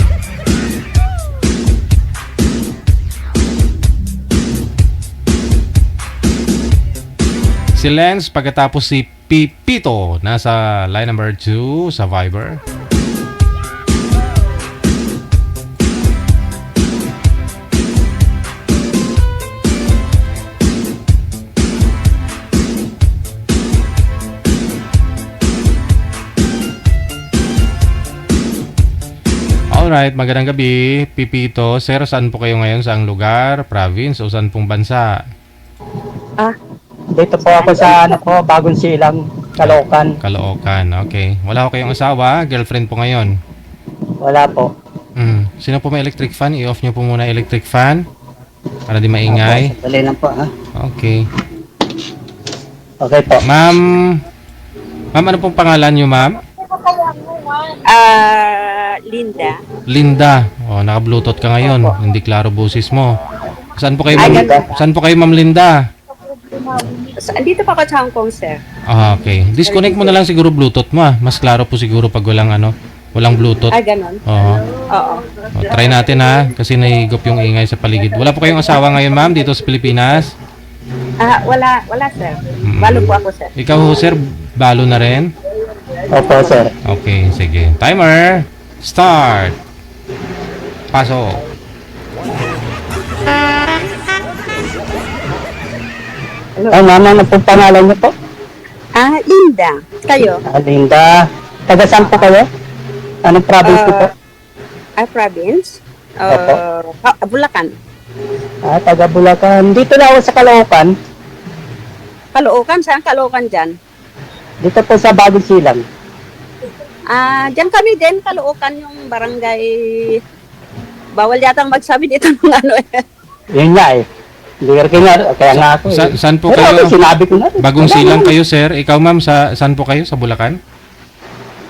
Si Lens, pagkatapos si Pipito, nasa line number 2 sa Viber. Alright, magandang gabi, Pipito. Sir, saan po kayo ngayon? Saang lugar, province, o saan pong bansa? Dito po ako sa Bagong Silang, Caloocan. Caloocan, okay. Wala ko kayong asawa, girlfriend po ngayon? Wala po. Sino po may electric fan? I-off nyo po muna electric fan para di maingay. Dali lang po, ha? Okay. Okay po. Ma'am, ano pong pangalan nyo, ma'am? Linda. Linda. Oh, naka-bluetooth ka ngayon. Hindi klaro boses mo. Saan po kayo, Ma'am Linda? Dito pa ako sa Hong Kong, sir. Okay. Disconnect mo na lang siguro Bluetooth mo. Mas klaro po siguro pag walang Bluetooth. Ganon. Oo. Oo. Try natin kasi naigop yung ingay sa paligid. Wala po kayong asawa ngayon, ma'am, dito sa Pilipinas? Wala, sir. Balo po ako, sir. Ikaw, sir, balo na rin? Opo, sir. Okay, sige. Timer. Start. Pasok. Ma'am, ano po pangalan niyo po? Linda. Kayo? Linda. Taga saan po kayo? Anong province niyo po? Province? Bulacan. Taga Bulacan. Dito na ako sa Caloocan. Caloocan? Saan Caloocan dyan? Dito po sa Bagong Silang. Dyan kami din, Caloocan, yung barangay. Bawal yatang magsabi dito ng ano eh. Yun nga eh. Kaya nga ako eh. Saan po Pero kayo? sinabi ko na rin. Bagong Silang kayo, sir. Ikaw, ma'am, saan po kayo? Sa Bulacan?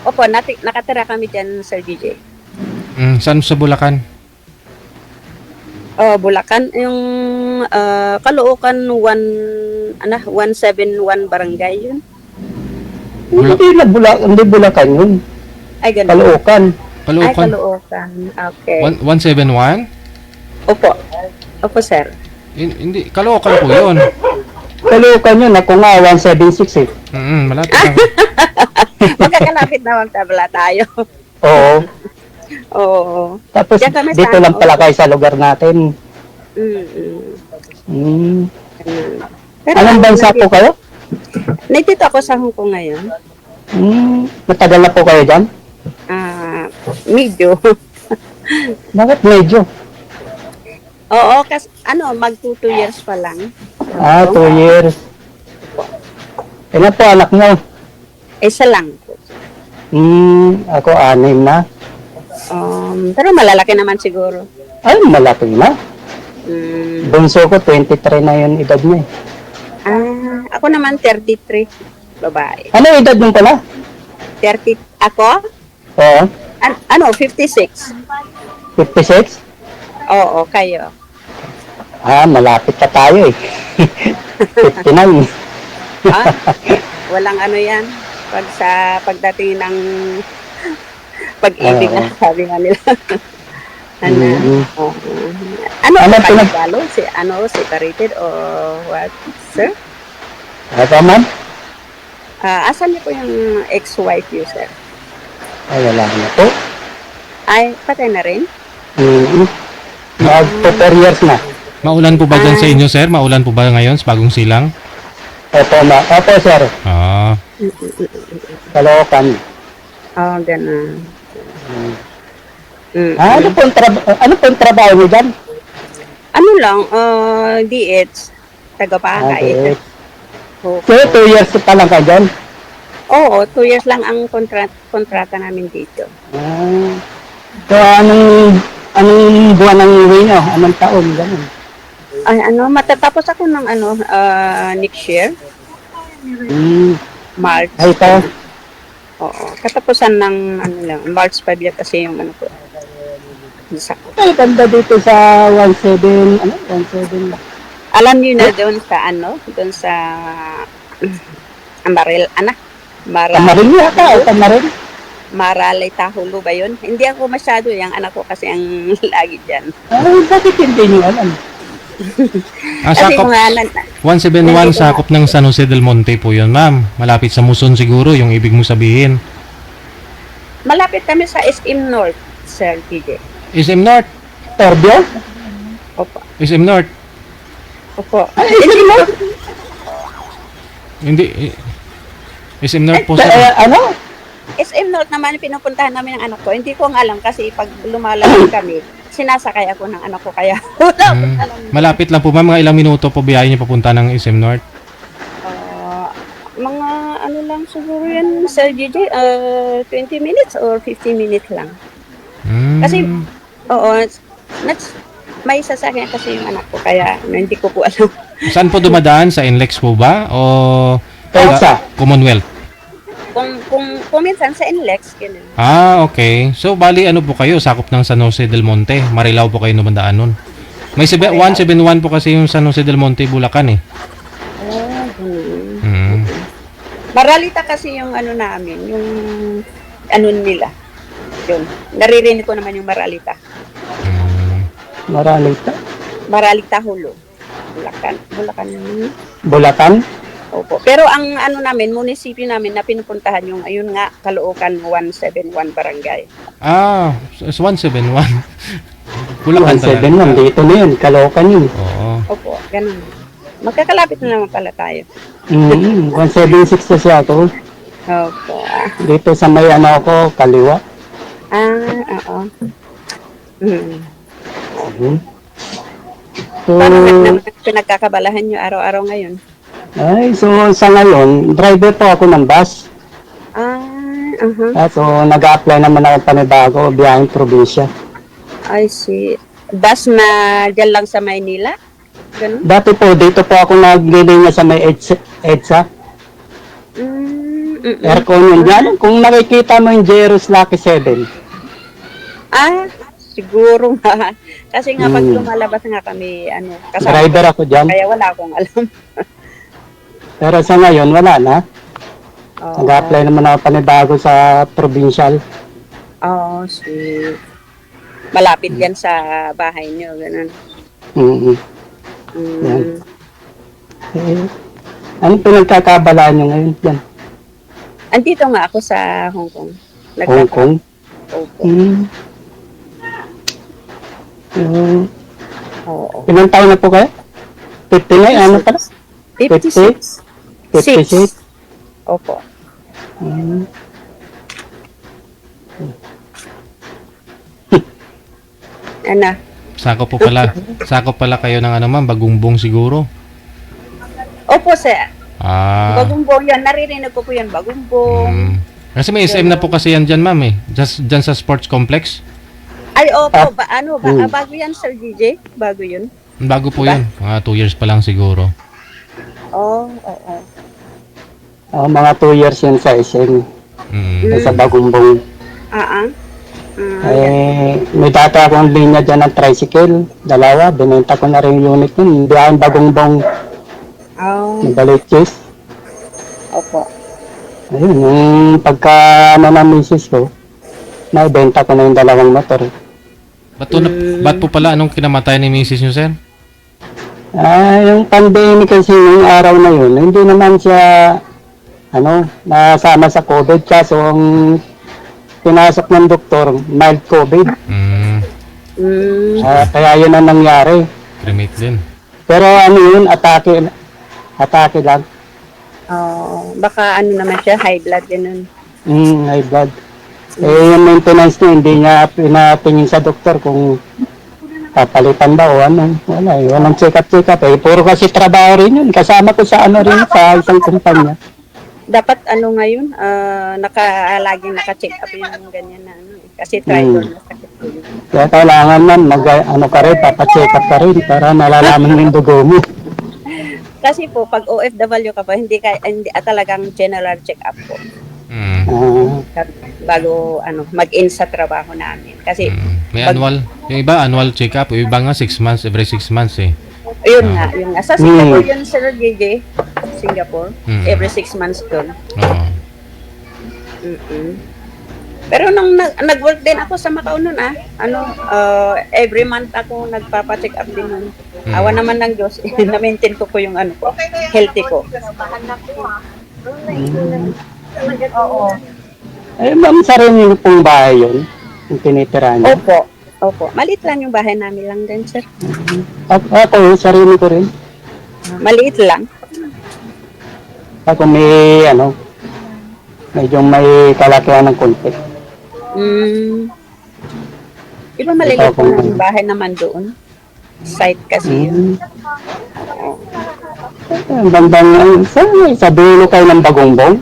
Opo, nakatira kami dyan, Sir DJ. Saan sa Bulacan? Bulacan, yung Caloocan 171 barangay yun. Hindi Bulacan yun. Ay, ganun. Caloocan. Ay, Caloocan. Okay. 171? Opo, sir. Hindi, Caloocan po yun. Caloocan yun. Ako nga, 176 eh. Malapit lang. Magkakalapit na magtabla tayo. Oo. Oo. Tapos Diyan kami dito sa lang pala kayo sa lugar natin. Pero Anong bansa po kayo? Nandito ako sa Hong Kong ngayon. Matagal na po kayo dyan? Medyo. Bakit medyo? Oo, kasi mag 2 years pa lang. 2 years. Ilan po anak nyo? Isa lang. Ako 6 na. Pero malalaki naman siguro. Ay, malaki na. Bunso ko, 23 na yun edad niya. Ako naman 33. Babae. Ano edad nyo pala? 30. Ako? Oo. 56. 56? Oo, kayo. Malapit na tayo eh. 59. Walang ano yan. Pagdating ng Pag-ibig Oo. na sabi nga nila. Ano? Mm. Oo. Ano Ano ang pinag- panigalo? Separated or what, sir? Ano ma'am? Asan niyo po yung ex-wife niyo, sir? Ay, wala na po. Ay, patay na rin? Mm-hmm. Mag 4 years na. Maulan po ba dyan sa inyo, sir? Maulan po ba ngayon sa Bagong Silang? Opo, sir. Ah, Caloocan. Oh, ganun. Ano pong trabaho mo dyan? Ano lang, DH, tagapakay. Okay. So, 2 years pa lang ka dyan? Oo, 2 years lang ang kontrata namin dito. So, anong buwan ng uwi nyo? Anong taon? Ganun. Ay, matatapos ako ng next year, March. Ay, ito. Oo, katapusan ng March 5 yan kasi yung ko. Ay, ganda dito sa 17, 17. Alam niyo na doon sa Amaril, Tamarin yata, Tamarin. Maralay Tahulo ba yun? Hindi ako masyado, yung anak ko kasi ang lagi dyan. Ay, bakit hindi nyo alam? Kasi sakop, mga 171 sakop ng San Jose del Monte po yun, ma'am. Malapit sa Muson siguro, yung ibig mo sabihin. malapit kami sa SM North, Sir PJ. SM North? Torbio? Opo. SM North? Opo. Hindi. SM North po, sir. Ano? SM North naman pinupuntahan namin ng anak ko. Hindi ko ang alam kasi pag lumalabas kami, sinasakay ako ng anak ko kaya wala akong alam. Malapit lang po, ma'am. Mga ilang minuto po biyahe niyo papunta ng SM North? Mga lang siguro yan, Sir JJ, 20 minutes or 15 minutes lang. Kasi, oo, may sasakyan kasi yung anak ko kaya hindi ko po alam. Saan po dumadaan? Sa NLEX po ba? O Sa Commonwealth? Kung minsan sa NLEX, ganun. Ah, okay. So, bali ano po kayo? Sakop ng San Jose del Monte. Marilao po kayo dumadaan nun. May 171 po kasi yung San Jose del Monte, Bulacan eh. Maralita kasi yung namin, yung nila. Yun. Naririnig ko naman yung Maralita. Maralita? Maralita Hulo. Bulacan. Bulatan? Opo. Pero ang namin, munisipyo namin na pinupuntahan yung, ayun nga, Caloocan 171 Barangay. Ah, 171. Bulacan 171, dito na yun. Caloocan yun. Oo. Opo, ganun. Magkakalapit na naman pala tayo. 176 na siya ako. Opo. Dito sa may ko, kaliwa. Oo. So, Paano naman pinagkakabalahan nyo araw-araw ngayon? ay, so sa ngayon, driver po ako ng bus. So, nag-a-apply naman ako panibago, biyaheng probinsya. I see. Bus na dyan lang sa Maynila? Ganun? Dati po, dito po ako naglilinya sa may EDSA. Aircon yun dyan. Kung nakikita mo yung Jeros Lucky 7. Siguro nga. Kasi nga pag lumalabas nga kami, kasama Driver ako dyan. Kaya wala akong alam. Pero sa ngayon, wala na. Nag-apply naman ako panibago sa provincial. Sweet. Malapit yan sa bahay nyo, ganun. Yan. Anong pinagkakabalaan nyo ngayon dyan? Andito nga ako sa Hong Kong. Hong Kong? Opo. Ilang taon na po kayo? 59? Ano pala? 56. 56? Opo. Sakop pala kayo ng ma'am, Bagumbong siguro. Opo, sir. Bagumbong yan. Naririnig ko po yan, Bagumbong. Kasi may SM na po kasi yan dyan, ma'am eh. Dyan sa sports complex. Ay, opo. Bago yan, Sir DJ? Bago yun? Bago po yun. Mga 2 years pa lang siguro. Oo. Mga 2 years yan sa SM. Sa Bagumbong. May dati akong linya dyan ng tricycle. Dalawa. Binenta ko na rin yung unit nun. Hindi akong Bagumbong. Nabalik-chase. Opo. Ayun, yung pagka na misis ko, naibenta ko na yung dalawang motor. Ba't po pala anong kinamatay ni Mrs. nyo, sir? Yung pandemic kasi yung araw na yun, hindi naman siya nasama sa COVID, kaso ang pinasok ng doktor, mild COVID. Kaya yun ang nangyari. Cremate din. Pero ano yun, atake lang. Baka ano naman siya, high blood, ganun. High blood. Yung maintenance niya, hindi niya pinatingin sa doktor kung papalitan ba o ano. Wala eh, walang check-up. Puro kasi trabaho rin yun. Kasama ko sa sa isang kumpanya. Dapat ngayon, laging naka-check up yung ganyan na kasi thyroid na sakit po yun. Kaya kailangan man, papacheck up ka rin para nalalaman yung dugo mo. Kasi po, pag OFW ka pa, hindi talagang general check up po. Bago mag-in sa trabaho namin. Kasi may annual, yung iba annual check-up, yung iba nga 6 months, every 6 months eh. yun nga. Sa Singapore yun, Sir JJ. Singapore. Every 6 months doon. Pero nung nag-work din ako sa Macau noon every month ako nagpapa-check up din noon. Awa naman ng Diyos, na-maintain ko yung healthy ko. Ma'am, sarili niyo pong bahay yun? Yung tinitira niyo? Opo. Maliit lang yung bahay namin lang din, sir. Ako, sarili ko rin. Maliit lang. Ako may, medyo may kalakihan ng konti. Iba maliliit yung bahay naman doon. Site kasi yun. Ang bandang, sa dulo kayo ng Bagongbong?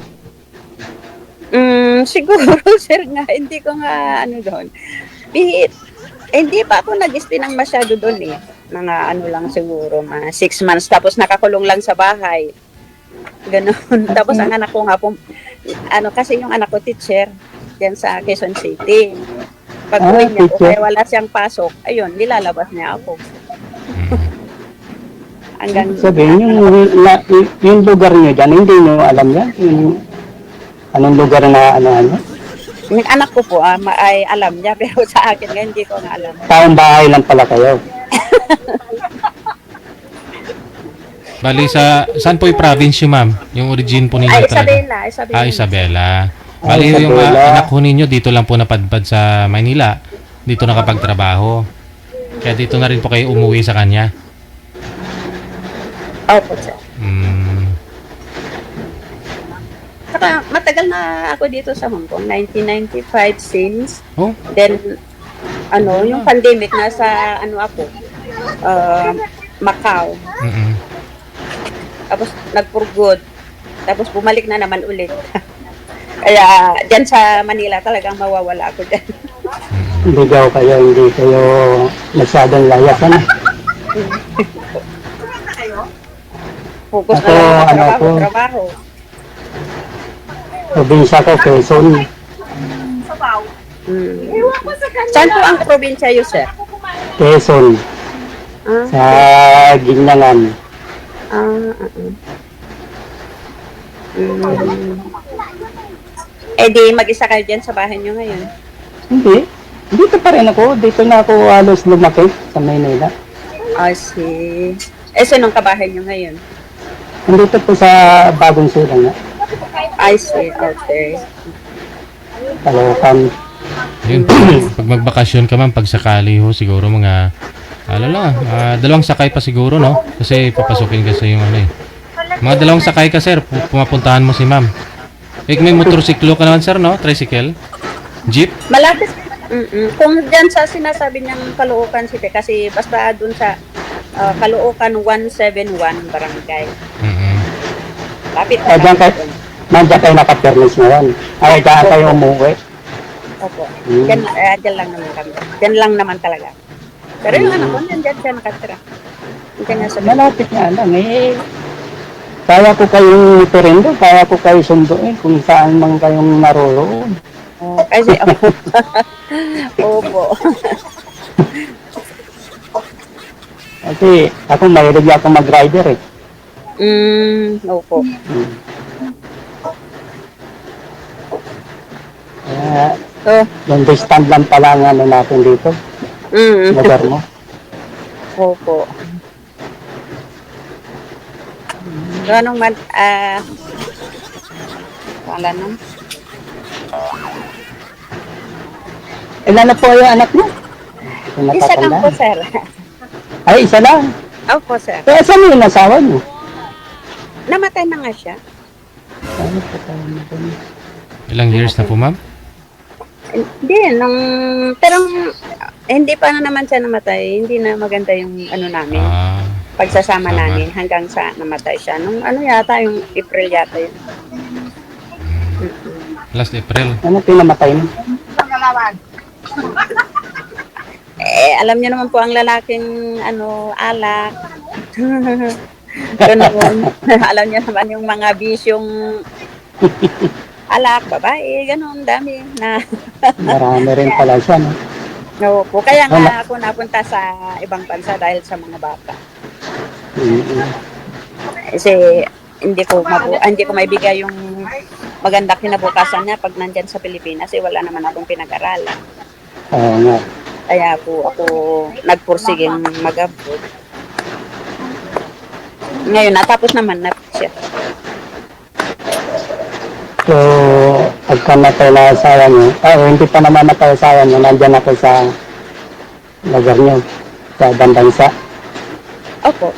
Siguro, sir, nga. Hindi ko nga, doon. Hindi pa ako nag-stay ng masyado doon eh. Mga lang siguro, mga 6 months. Tapos nakakulong lang sa bahay. Ganon. Tapos ang anak ko nga po, kasi yung anak ko teacher, diyan sa Quezon City. Pag uwi niya po, kaya wala siyang pasok, ayun, nilalabas niya ako. Hanggang sabihin, yung lugar niyo dyan, hindi niyo alam yan? Anong lugar na Yung anak ko po, ay alam niya, pero sa akin nga, hindi ko nga alam. Taong bahay lang pala kayo. Bali, saan po yung province yun, ma'am? Yung origin po ninyo talaga? Isabela. Isabela. Bali, yung anak ko ninyo, dito lang po napadpad sa Manila. Dito nakapagtrabaho. Kaya dito na rin po kayo umuwi sa kanya. Opo, sir. Saka matagal na ako dito sa Hong Kong, 1995 since. Then, yung pandemic, nasa, ako, Macau. Tapos, nag-for good. Tapos, bumalik na naman ulit. Kaya, dyan sa Manila talagang mawawala ako dyan. Hindi kayo masyadong layas, Focus na lang sa trabaho. Probinsya ko, Quezon. Saan po ang probinsya yun, sir? Quezon. Sa Ginangan. Di mag-isa kayo dyan sa bahay nyo ngayon? Hindi. Dito pa rin ako. Dito na ako halos lumaki sa Maynila. I see. Sinong kabahay nyo ngayon? Nandito po sa Bagong Silang na. I see. Okay. Caloocan. Yun, pag magbakasyon ka man, pag sakali siguro mga, dalawang sakay pa siguro, no? Kasi papasukin ka sa yung mga dalawang sakay ka, sir, pumapuntahan mo si ma'am. May motorsiklo ka naman, sir, no? Tricycle? Jeep? Malapit. Kung dyan sa sinasabi niyang Caloocan City, kasi basta dun sa Caloocan 171 barangay. Lapit na. Nandiyan kayo nakapermis ngayon. Ay, dyan kayo umuwi. Opo. Dyan lang naman kami. Dyan lang naman talaga. Pero yung anak ko, dyan siya nakatira. Malapit nga lang eh. Kaya ko kayong iperindo, kaya ko kayo sunduin kung saan man kayong naroroon. Kasi ako. Opo. Kasi ako mahilig ako mag-rider eh. Opo. Oh, Yung distant lang pala ang ano natin dito. Lugar mo. Opo. So, anong wala na. Ilan na po yung anak mo? Yung Isa lang natatandaan. po, sir. Ay, isa lang. Opo, sir. Kaya saan yung asawa mo? Namatay na nga siya. Ano po tayo na po? Ilang years na po, ma'am? Hindi, pero hindi pa na naman siya namatay. Hindi na maganda yung ano namin. Pagsasama tama. namin hanggang sa namatay siya. Nung ano yata, yung April yata yun. Last April. Ano pinamatay mo? Alam niyo naman po ang lalaking alak. Ganun. Alam niyo naman yung mga bisyong alak, babae, ganun, dami na. Marami rin pala siya, no? No, po. Kaya nga ako napunta sa ibang bansa dahil sa mga bata. Kasi hindi ko maibigay yung maganda kinabukasan niya pag nandyan sa Pilipinas. Wala naman akong pinag-aralan. Oo nga. Kaya po ako nagpursiging mag-abroad. Ngayon, natapos naman na siya. So, pagka natay na asawa niyo, hindi pa naman natay asawa niyo, nandyan ako sa lugar niyo, sa ibang bansa. Opo.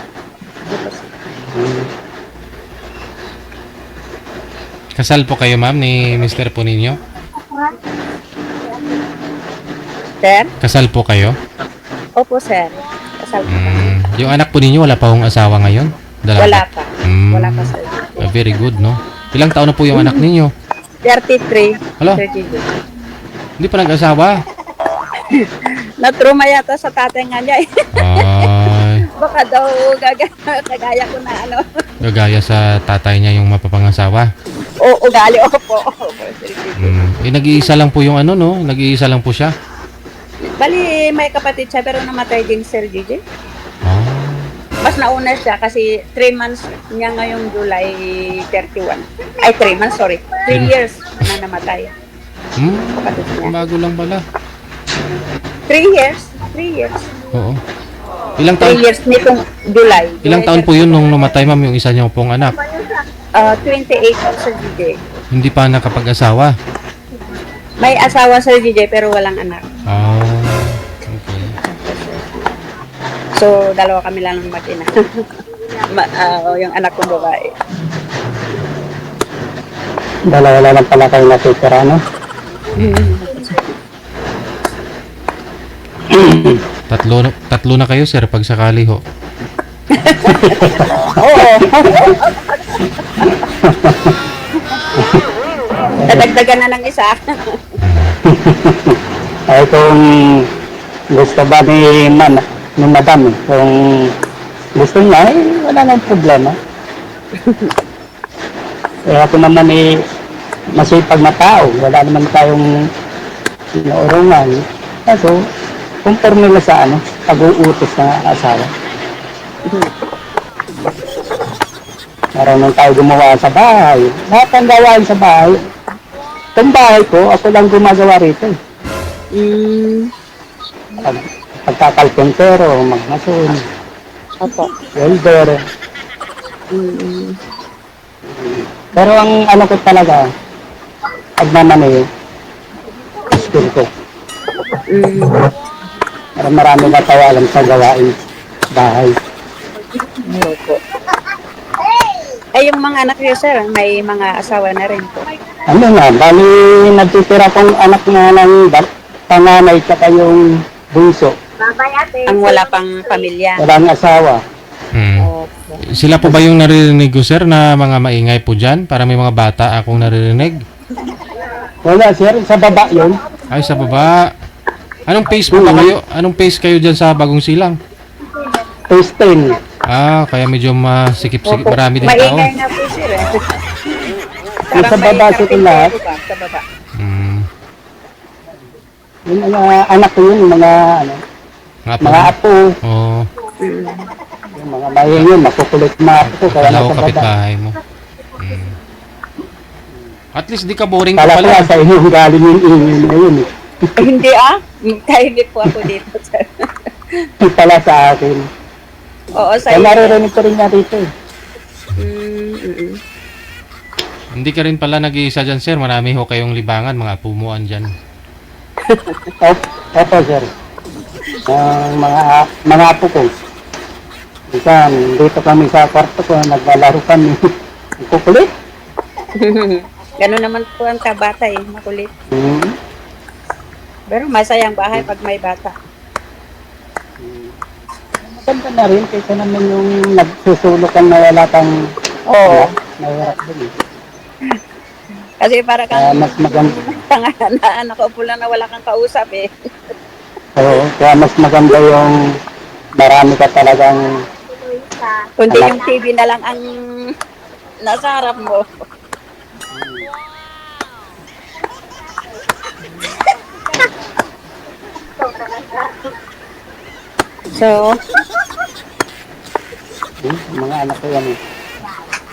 Kasal po kayo, ma'am, ni Mr. po ninyo? Sir? Kasal po kayo? Opo, sir. Kasal po kami. Yung anak po ninyo, wala pa hong asawa ngayon? Wala pa. Wala pa, sir. Very good, no? Ilang taon na po yung anak ninyo? 33. Hala? 32. Hindi pa nag-asawa? Na-trauma yata sa tatay nga niya. Ay, Baka daw kagaya ko na gagaya sa tatay niya yung mapapangasawa. ugali. Opo. Nag-iisa lang po yung no? Nag-iisa lang po siya? Bali, may kapatid siya pero namatay din, Sir Gigi. Oh. Mas nauna siya kasi 3 months niya ngayong July 31. Ay, 3 months, sorry. 3 years na namatay. Kapatid niya. Bago lang pala. 3 years. 3 years. Oo. Ilang 3 taon? years nitong July. Ilang taon po yun nung namatay, ma'am, yung isa niyo pong anak? 28, Sir Gigi. Hindi pa nakapag-asawa? May asawa, Sir Gigi, pero walang anak. Okay. So, dalawa kami lang ng mag-ina. Yung anak kong babae. Dalawa lang pala kayo natitira, no? Tatlo na kayo, sir, pag sakali ho. Oo. Dadagdagan na ng isa. Ay, kung gusto ba ni madam, kung gusto niya, wala nang problema. Ako naman masipag na tao, wala naman tayong naurungan. Kaso, conforme na sa pag-uutos ng asawa. Marunong tayo gumawa sa bahay. Lahat ang gawain sa bahay. Itong bahay ko, ako lang gumagawa rito. Pagkakalpentero, magmason, welder. Pero ang ko talaga, pagmamani, skill ko. Para marami na tayo alam sa gawain bahay. Opo. Ay, yung mga anak niyo, sir, may mga asawa na rin po. Bali, nagtitira kong anak nga ng panganay tsaka yung bunso. Ang wala pang pamilya. Walang asawa. Sila po ba yung naririnig ko, sir, na mga maingay po dyan? Para may mga bata akong naririnig? Wala, sir. Sa baba yun. Ay, sa baba. Anong phase po ba kayo? Anong phase kayo dyan sa Bagong Silang? Phase 10. Kaya medyo masikip-sikip. Marami din tao. Maingay nga po, sir. Sa baba sila lahat. Sa baba. Yung mga anak ko yun, mga apo. Oo. Yung mga maingay, makukulit na apo ko. Kaya Kala ko nasa baba. kapitbahay mo. At least di ka boring pa Kala ko pala. nga sa inyo galing yung ingin na yun eh. Hindi tahimik po ako dito, sir. Hindi pala sa akin. Oo, sa Kaya iyo. naririnig ko rin nga dito eh. Hindi ka rin pala nag-iisa dyan, sir. Marami ho kayong libangan, mga pumuan dyan. Opo, sir. Ang mga apo ko. Minsan, dito kami sa kwarto ko, naglalaro kami. Ang kukulit. Ganun naman po ang kabata eh, makulit. Hmm. Pero masayang bahay pag may bata. Maganda na rin kaysa naman yung nagsusulokan na wala kang mahirap din eh. Kasi para kang Mas maganda. tanga na nakaupo lang na wala kang kausap eh. Oo, kaya mas maganda yung marami ka talagang Kundi yung TV na lang ang nasa harap mo. So, mga anak ko yan eh.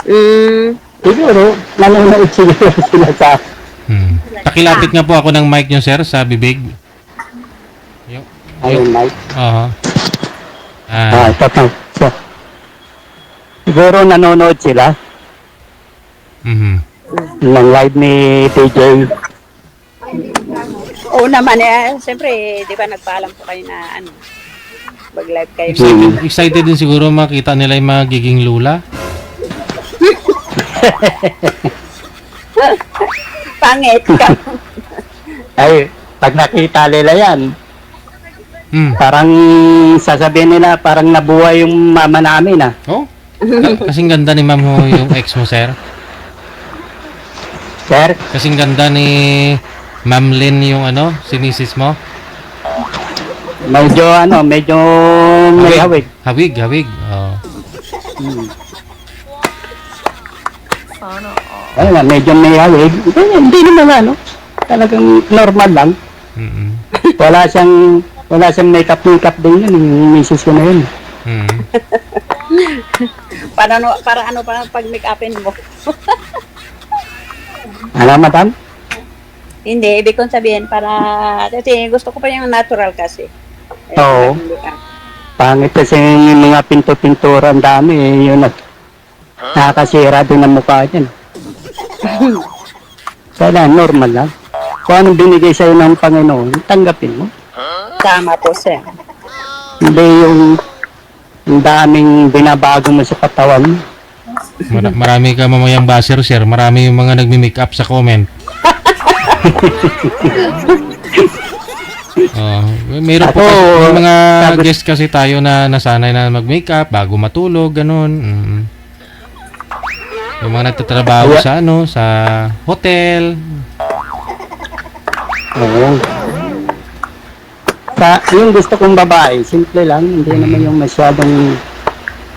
mm, Siguro, nanonood siguro sila sa Pakilapit nga po ako ng mic nyo, sir, sa bibig. ayun, Mike. Oo. Ito. So, siguro nanonood sila Mhm. ng live ni DJ. oo naman eh, siyempre, di ba nagpaalam po kayo na ano, mag-live kayo. Excited din siguro makita nila yung magiging lula. Pangit ka. Ay, pag nakita nila yan, parang sasabihin nila, parang nabuhay yung mama namin ah. Oh? Kasing ganda ni ma'am ho yung ex mo, sir. Sir? Kasing ganda ni Ma'am Lynn yung ano, si misis mo. Medyo may hawig. Hawig. Oh. Ano nga, medyo may hawig. Hindi naman ano, talagang normal lang. Wala siyang makeup din yun, yung misis ko na yun. para pag make-upin mo. Ano, madam? Hindi, ibig kong sabihin kasi gusto ko pa yung natural kasi. Oo. Pangit kasi yung mga pinto-pintura, ang dami eh, yun at nakakasira din ang mukha niyan. Kaya normal lang. Kung anong binigay sa'yo ng Panginoon, tanggapin mo. Tama po, sir. Hindi yung daming binabago mo sa katawan mo. Marami ka mamayang baser, sir. Marami yung mga nagmi-make-up sa comment. Meron po may mga guest kasi tayo na nasanay na mag-makeup bago matulog, ganun. Yung mga nagtatrabaho sa sa hotel. Oo. Yung gusto kong babae, simple lang, hindi naman yung masyadong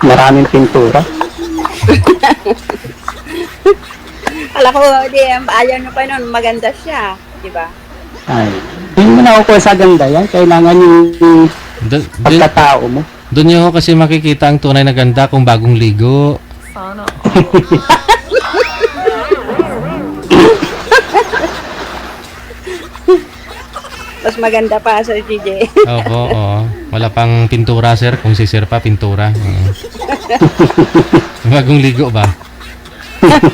maraming pintura. Alam ko, ayaw nyo pa nun, maganda siya, di ba? Ay, hindi mo nakukuha sa ganda yan. Kailangan yung pagkatao mo. Doon nyo kasi makikita ang tunay na ganda kung bagong ligo. Mas maganda pa sa DJ. Opo, oo. Wala pang pintura, sir. Kung si sir pa, pintura. Bagong ligo ba?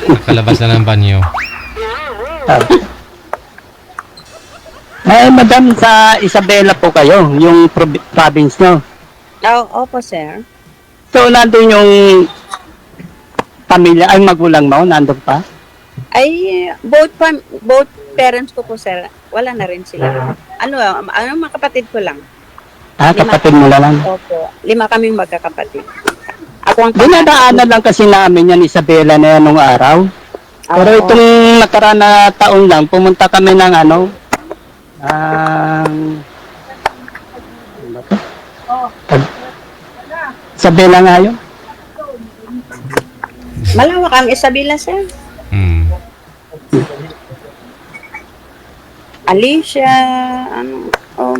Nakalabas na ng banyo. Ay, madam, sa Isabela po kayo, yung province nyo. Opo, sir. So, nandun yung pamilya, ay magulang mo, nandun pa? Ay, both parents ko po, sir, wala na rin sila. Ano mga kapatid ko lang. Kapatid mo lang. Opo, 5 kaming magkakapatid. Ako ang Dinadaanan lang kasi namin yan, Isabela na yan nung araw. Pero itong nakaraan na taon lang, pumunta kami ng Isabela nga yun. Malawak ang Isabela, sir. Alicia,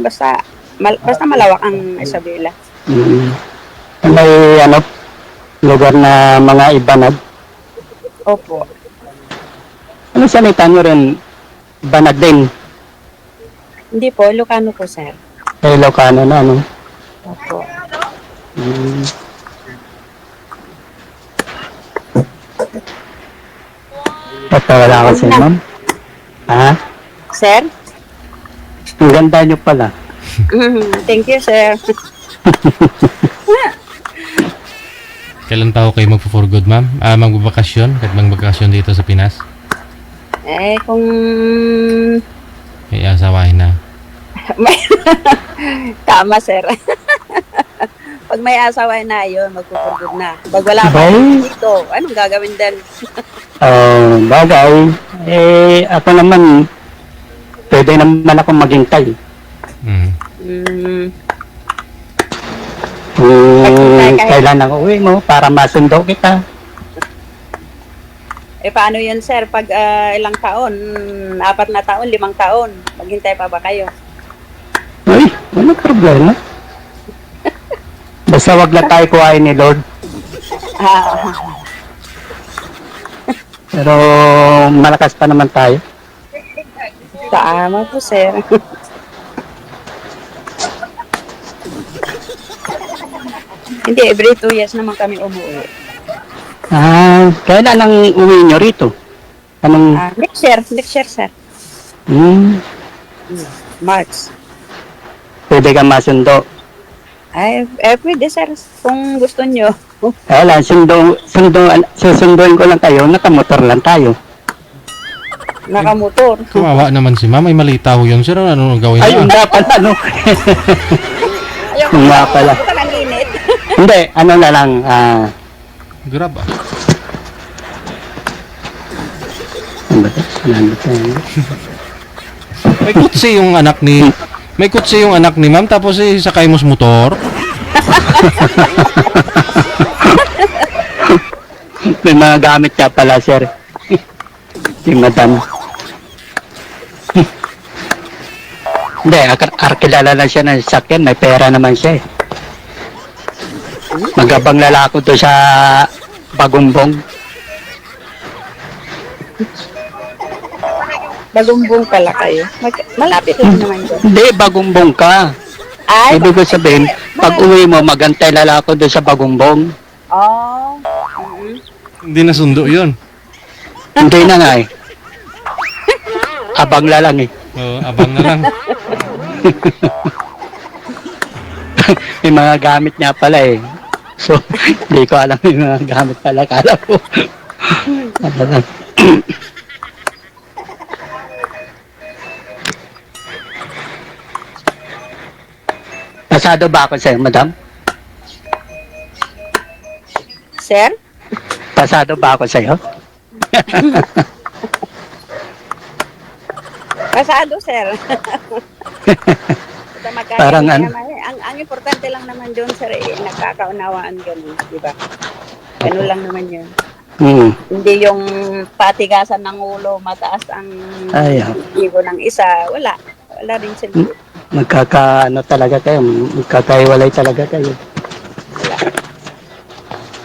basta malawak ang Isabela. May lugar na mga ibanag. Opo. Ano salita nyo rin? Banag din. Hindi po, Ilocano po, sir. Ilocano na, no? Opo. Hmm. Ba't wala kasi, ma'am? Ha? Sir? Ang ganda nyo pala. Thank you, sir. Kailan pa ako kayo magpo-for good, ma'am? Magbabakasyon? Kahit magbakasyon dito sa Pinas? Kung May asawahin na. tama, sir. Pag may asawa na yun, magpupugod na. Pag wala pa Ay. dito, anong gagawin din? Bagay. Ako naman, pwede naman ako maghintay. Kung kailan ang uwi mo para masundo kita. Paano yun, sir? Pag ilang taon, 4 na taon, 5 taon, maghintay pa ba kayo? Uy, walang problema. Basta wag lang tayo kuhain ni Lord. Pero malakas pa naman tayo. Tama po, sir. Hindi, every 2 years naman kami umuwi. Kailan ang uwi nyo rito? Anong... Next year, sir. March. Pwede ka masundo. Pwede, sir, kung gusto nyo. Kaya susunduin ko lang kayo, nakamotor lang tayo. Nakamotor. Kawawa naman si ma'am. May malita ho yun, sir. Ano gawin na? Ayun nga pala, no? Yung nga pala. Hindi, ano na lang, Grab ah. May kutsi yung anak ni... May kutsi yung anak ni ma'am, tapos sakay mo sa motor. May mga gamit ka pala, sir. Si madam. Hindi, arkilala lang siya ng sakyan. May pera naman siya eh. Magabang lalako to sa Bagumbong. Bagumbong pala kayo. Malapit lang naman doon. Hindi, Bagumbong ka. Ibig ko sabihin, pag uwi mo, magantay lalako doon sa Bagumbong. Oh. Hindi na sundo yun. Hindi na nga eh. Abang la lang eh. Oo, abang na lang. May mga gamit niya pala eh. So, hindi ko alam yung mga gamit pala. Kala ko. Ano lang. Pasado ba ako sa'yo, madam? Sir? Pasado ba ako sa'yo? Pasado, sir. Parang ano? Ang importante lang naman doon, sir, nagkakaunawaan ganun, di ba? Ganun lang naman yun. Hindi yung patigasan ng ulo, mataas ang igo ng isa. Wala rin sila. Magkakaano talaga kayo, magkakaiwalay talaga kayo.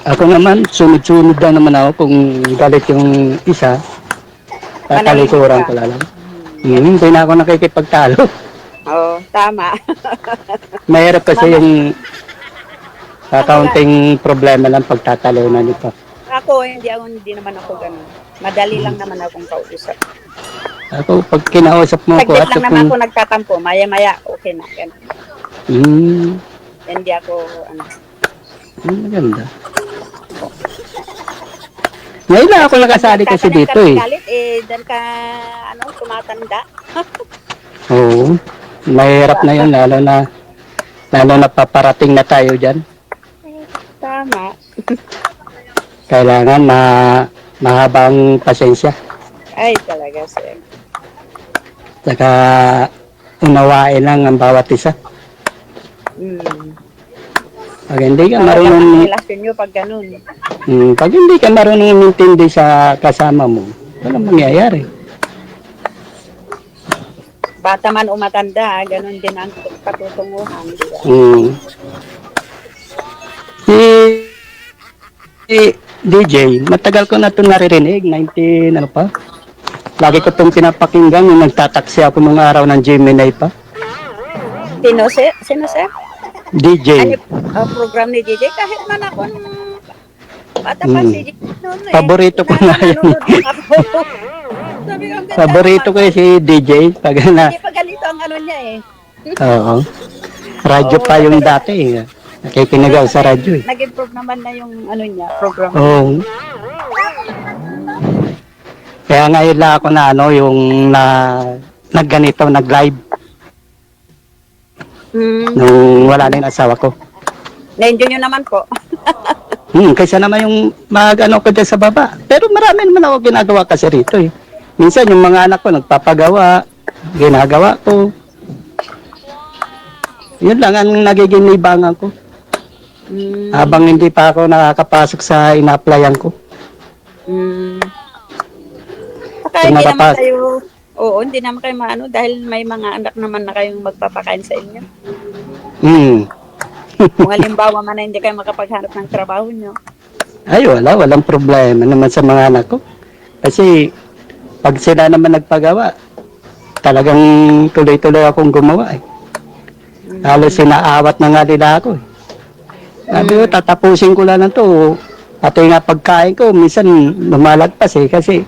Ako naman, sunod-sunod lang naman ako kung galit yung isa. Tatalikuran ko lang. Hindi na ako nakikipagtalo. Oo, tama. Mahirap kasi yung kakaunting problema lang pagtatalunan nito. Hindi naman ako ganun. Madali lang naman akong kausap. Ako, pag kinausap mo ako... Saglit lang naman ako nagtatampo. Maya-maya, okay na. Ganun. Hindi ako, maganda. Ngayon lang ako nakasali kasi dito eh. Dahil ka, tumatanda. Oo. Mahirap na yun, lalo na paparating na tayo dyan. Tama. Kailangan mahabang pasensya. Ay, talaga, sir. Saka unawain lang ang bawat isa. Pag hindi ka marunong... relasyon nyo pag ganun. Pag hindi ka marunong intindi sa kasama mo, walang mangyayari. Bata man o matanda, ganun din ang patutunguhan. Diba? Si DJ, matagal ko na ito naririnig, 19, ano pa? Lagi ko itong pinapakinggan yung nagtataksi ako nung araw ng Gemini pa. Sino, sir? DJ. Program ni DJ. Kahit man ako nung bata pa si DJ noon eh. Paborito ko na yun. Nanonood ako. Sabi ko, ang ganda Paborito ko naman. si DJ. Pag na, Hindi pa ganito ang ano niya eh. oo. Radyo pa yung dati eh. Nakikinagaw sa radyo eh. Nag-improve naman na yung ano niya, program. Oo. Kaya ngayon lang ako na ano, yung nagganito, nag-live. Nung wala na yung asawa ko. Na-enjoy nyo naman po. Kaysa naman yung mag-ano ko dyan sa baba. Pero marami naman ako ginagawa kasi rito eh. Minsan yung mga anak ko nagpapagawa, ginagawa ko. Yun lang ang nagiging libangan ko. Habang hindi pa ako nakakapasok sa ina-applyan ko. Saka hindi naman kayo, hindi naman kayo maano dahil may mga anak naman na kayong magpapakain sa inyo. Kung halimbawa man na hindi kayo makapaghanap ng trabaho nyo. Ay, walang problema naman sa mga anak ko. Kasi pag sila naman nagpagawa, talagang tuloy-tuloy akong gumawa eh. Halos sinaawat na nga nila ako eh. Sabi ko, tatapusin ko lang na to. Pati nga pagkain ko, minsan lumalagpas eh. Kasi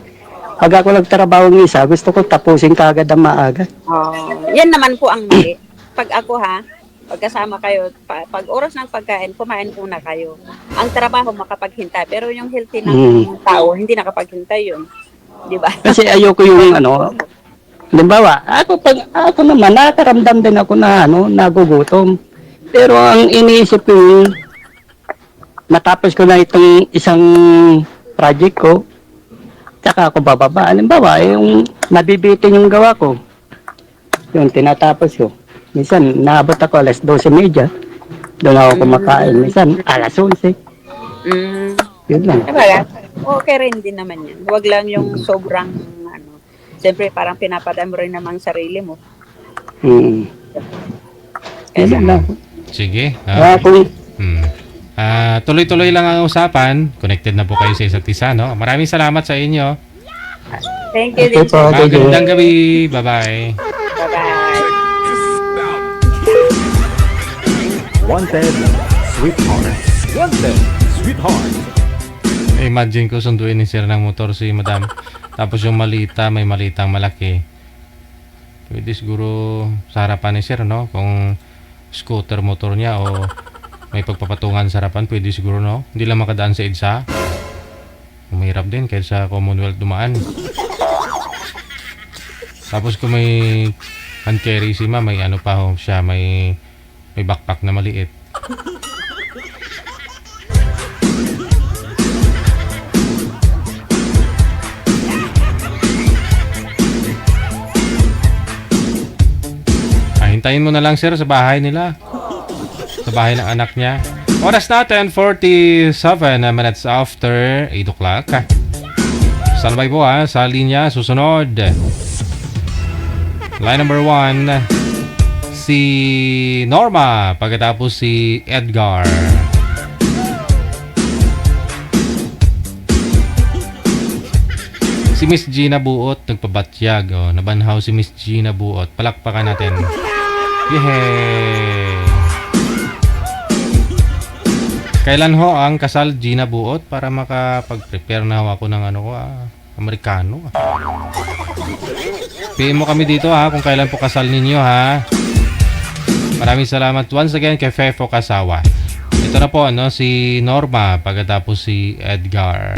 pag ako nagtrabaho ng isa, gusto ko tapusin kagad ang maaga. Yan naman po ang mali. Pag ako pagkasama kayo, pag oras ng pagkain, kumain muna kayo. Ang trabaho makapaghintay, pero yung healthy ng tao, hindi nakapaghintay yun. Di ba? Kasi ayoko yung halimbawa, ako naman, nakaramdam din ako na nagugutom. Pero ang iniisip ko yung natapos ko na itong isang project ko, tsaka ako bababa. Halimbawa, yung nabibitin yung gawa ko, yung tinatapos ko. Minsan, naabot ako alas 12:30. Doon ako kumakain. Minsan, alas 11. Yun lang. Okay rin din naman yan. Huwag lang yung sobrang, siyempre parang pinapadam rin namang sarili mo. Yun lang. Sige. Tuloy-tuloy lang ang usapan. Connected na po kayo sa isa't isa, no? Maraming salamat sa inyo. Thank you din. Magandang gabi. Bye-bye. Bye-bye. Wanted, sweetheart. Wanted, sweetheart. Imagine ko sunduin ni sir ng motor si madam. Tapos yung malita, may malitang malaki. Pwede siguro sa harapan ni sir, no? Kung scooter motor niya o may pagpapatungan sa harapan, pwede siguro, no? Hindi lang makadaan sa EDSA. Mahirap din kahit sa Commonwealth dumaan. Tapos kung may hand carry si ma, may ano pa siya, may backpack na maliit. Hintayin mo na lang sir sa bahay nila. Sa bahay ng anak niya. Oras natin 47 minutes after 8 o'clock. Standby po sa linya. Susunod. Line number 1. Si Norma. Pagkatapos si Edgar. Si Miss Gina Buot nagpabatyag. Nabanhaw si Miss Gina Buot. Palakpakan natin. Yehey! Kailan ho ang kasal Gina Buot para makapag-prepare na ho ako ng Amerikano. PM mo kami dito kung kailan po kasal ninyo Maraming salamat once again kay Fefo Kasawa. Ito na po si Norma pagkatapos si Edgar.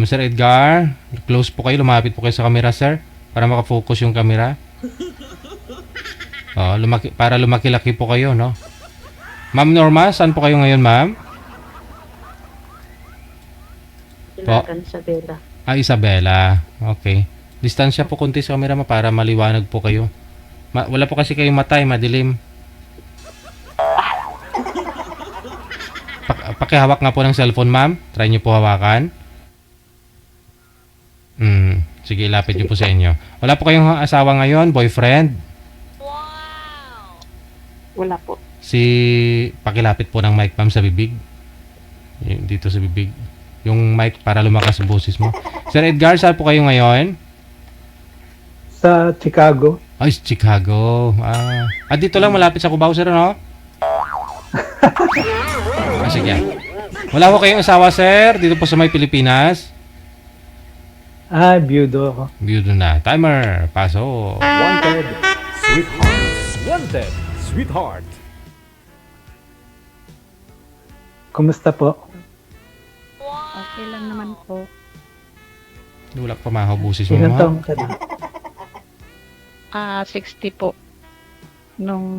Sir Edgar, close po kayo, lumapit po kayo sa camera sir para makafocus yung camera. Para lumaki-laki po kayo, no? Ma'am Norma, saan po kayo ngayon, ma'am? Isabela. Isabela. Okay. Distansya po konti sa camera para maliwanag po kayo. Wala po kasi kayong mata, madilim. Pakihawak nga po ng cellphone, ma'am. Try niyo po hawakan. Sige, ilapit niyo po sa inyo. Wala po kayong asawa ngayon, boyfriend? Wala po. Pakilapit po ng mic, ma'am, sa bibig. Dito sa bibig. Yung mic para lumakas ang boses mo. Sir Edgar, saan po kayo ngayon? Sa Chicago. Ay, Chicago. Dito lang, malapit sa Cubao, sir, no? Sige. Wala ko kayong asawa, sir, dito po sa may Pilipinas. Byudo ako. Beauty na. Timer. Paso. Wanted, sweetheart. Wanted, sweetheart. Kumusta po? Okay lang naman po. Wala pa mahubusis mo, Ilang ha? taong ka na? 60 po. Nung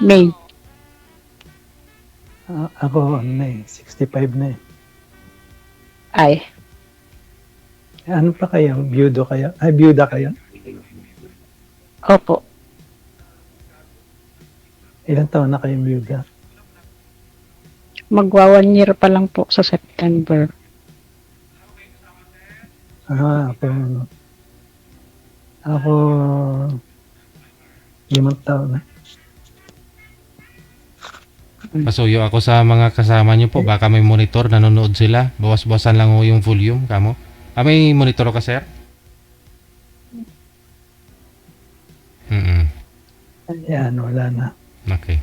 May. Ako, 65 na eh. Ay. Ano pa kayo? Byudo kayo? Byuda kayo? Opo. Ilang taon na kayong byuda? Magwa 1 year pa lang po sa September. Ako 5 taon na. Pasuyo ako sa mga kasama nyo po. Baka may monitor, nanonood sila. Bawas-bawasan lang ho yung volume, kamo. May monitor ka, sir? Ayan, wala na. Okay.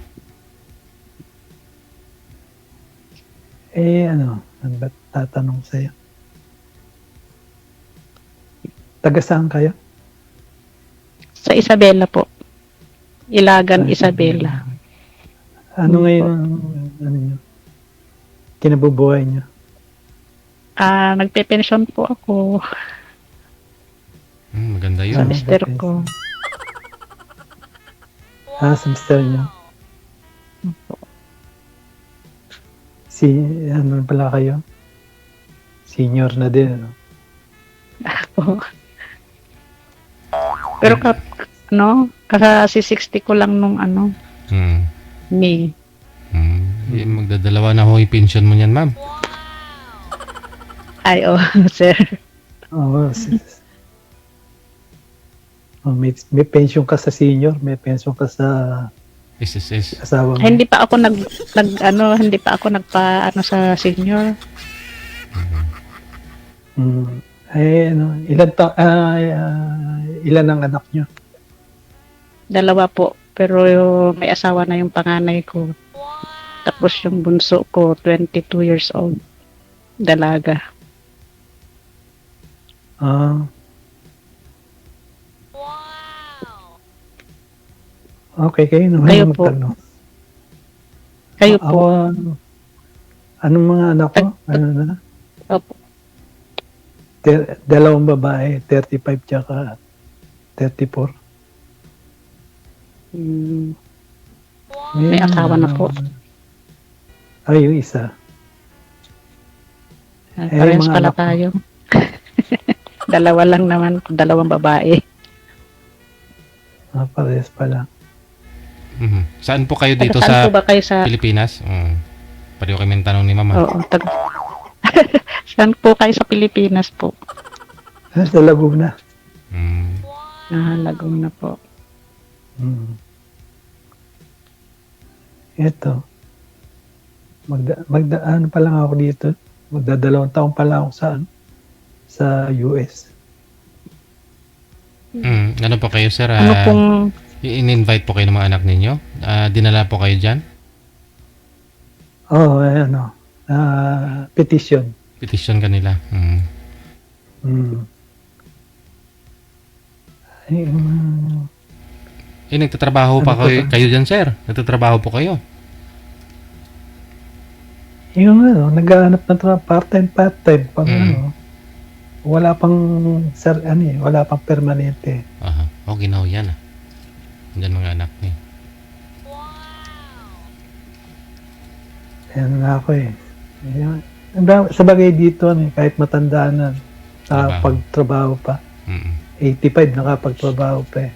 Ano ba tatanong sa'yo? Taga saan kayo? Sa Isabela po. Ilagan, Isabela. Ano ngayon ang nyo? Kinabubuhay nyo? Nagpe-pension po ako Maganda sa yun. mister ko. Sa mister nyo? Ano pala kayo? Senior na din, ano? Ako. Pero kasi 60 ko lang nung May. Magdadalawa na ho yung pension mo niyan, ma'am. Ay, sir. Oo. May pension ka sa senior, may pension ka sa SSS. asawa mo. Hindi pa ako hindi pa ako nagpa sa senior. Ilan ang anak nyo? 2 po. Pero may asawa na yung panganay ko. Tapos yung bunso ko, 22 years old. Dalaga. Okay, kayo naman Kayo ang po. magtanong. Kayo po. Anong mga anak ko? Ano na? Opo. 2 babae, 35 tsaka 34. May asawa na po. Yung isa. Parehas mga pala anak mo? tayo. 2 lang naman, 2 babae. Parehas pala. Saan po kayo dito Saan sa po ba kayo sa... Pilipinas? Pareho kami tanong ni mama. Oo. Saan po kayo sa Pilipinas po? Sa Laguna. Laguna po. Ito. Ano pa lang ako dito. Magdadalawang taon pa lang ako sa US. Ano po kayo, sir? Ano pong... In-invite po kayo ng mga anak ninyo? Dinala po kayo dyan? Petition. Petition kanila. Nagtatrabaho pa kayo dyan, sir? Nagtatrabaho po kayo? Naghahanap ng trabaho, part-time. Pag wala pang, wala pang permanente. Okay na ho yan. Diyan mga anak niya. Ayan na ako eh. Sa bagay dito, kahit matanda na, nakapagtrabaho pa. 85, nakapagtrabaho pa eh.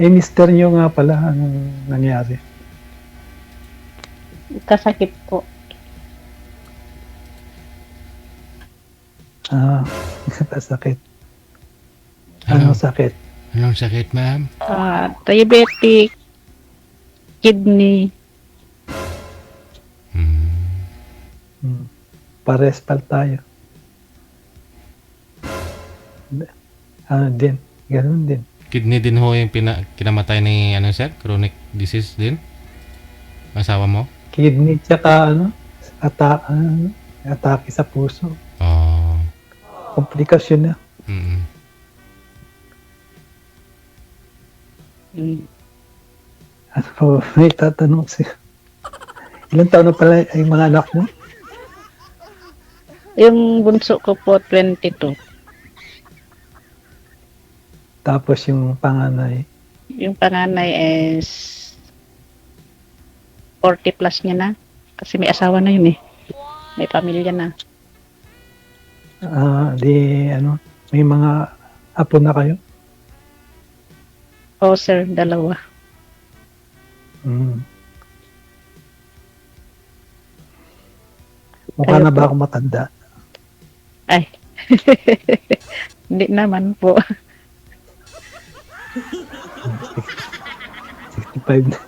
Mister nyo nga pala, anong nangyari? Kasakit po. Kasakit. Anong sakit? Anong sakit, ma'am? Diabetic, kidney. Pares pal tayo. Ano din, ganun din. Kidney din ho yung kinamatay ni ano sir? Chronic disease din? Asawa mo? Kidney tsaka atake sa puso. Oh. Komplikasyon na. Ano, may tatanong siya. Ilan taon na pala yung mga anak mo? Yung bunso ko po, 22. Tapos yung panganay, Yung panganay is 40 plus niya na. Kasi may asawa na yun eh. May pamilya na. may mga apo na kayo? Oo sir, 2. Mukha na ba ako matanda? Ay. Hindi naman po. 65 na.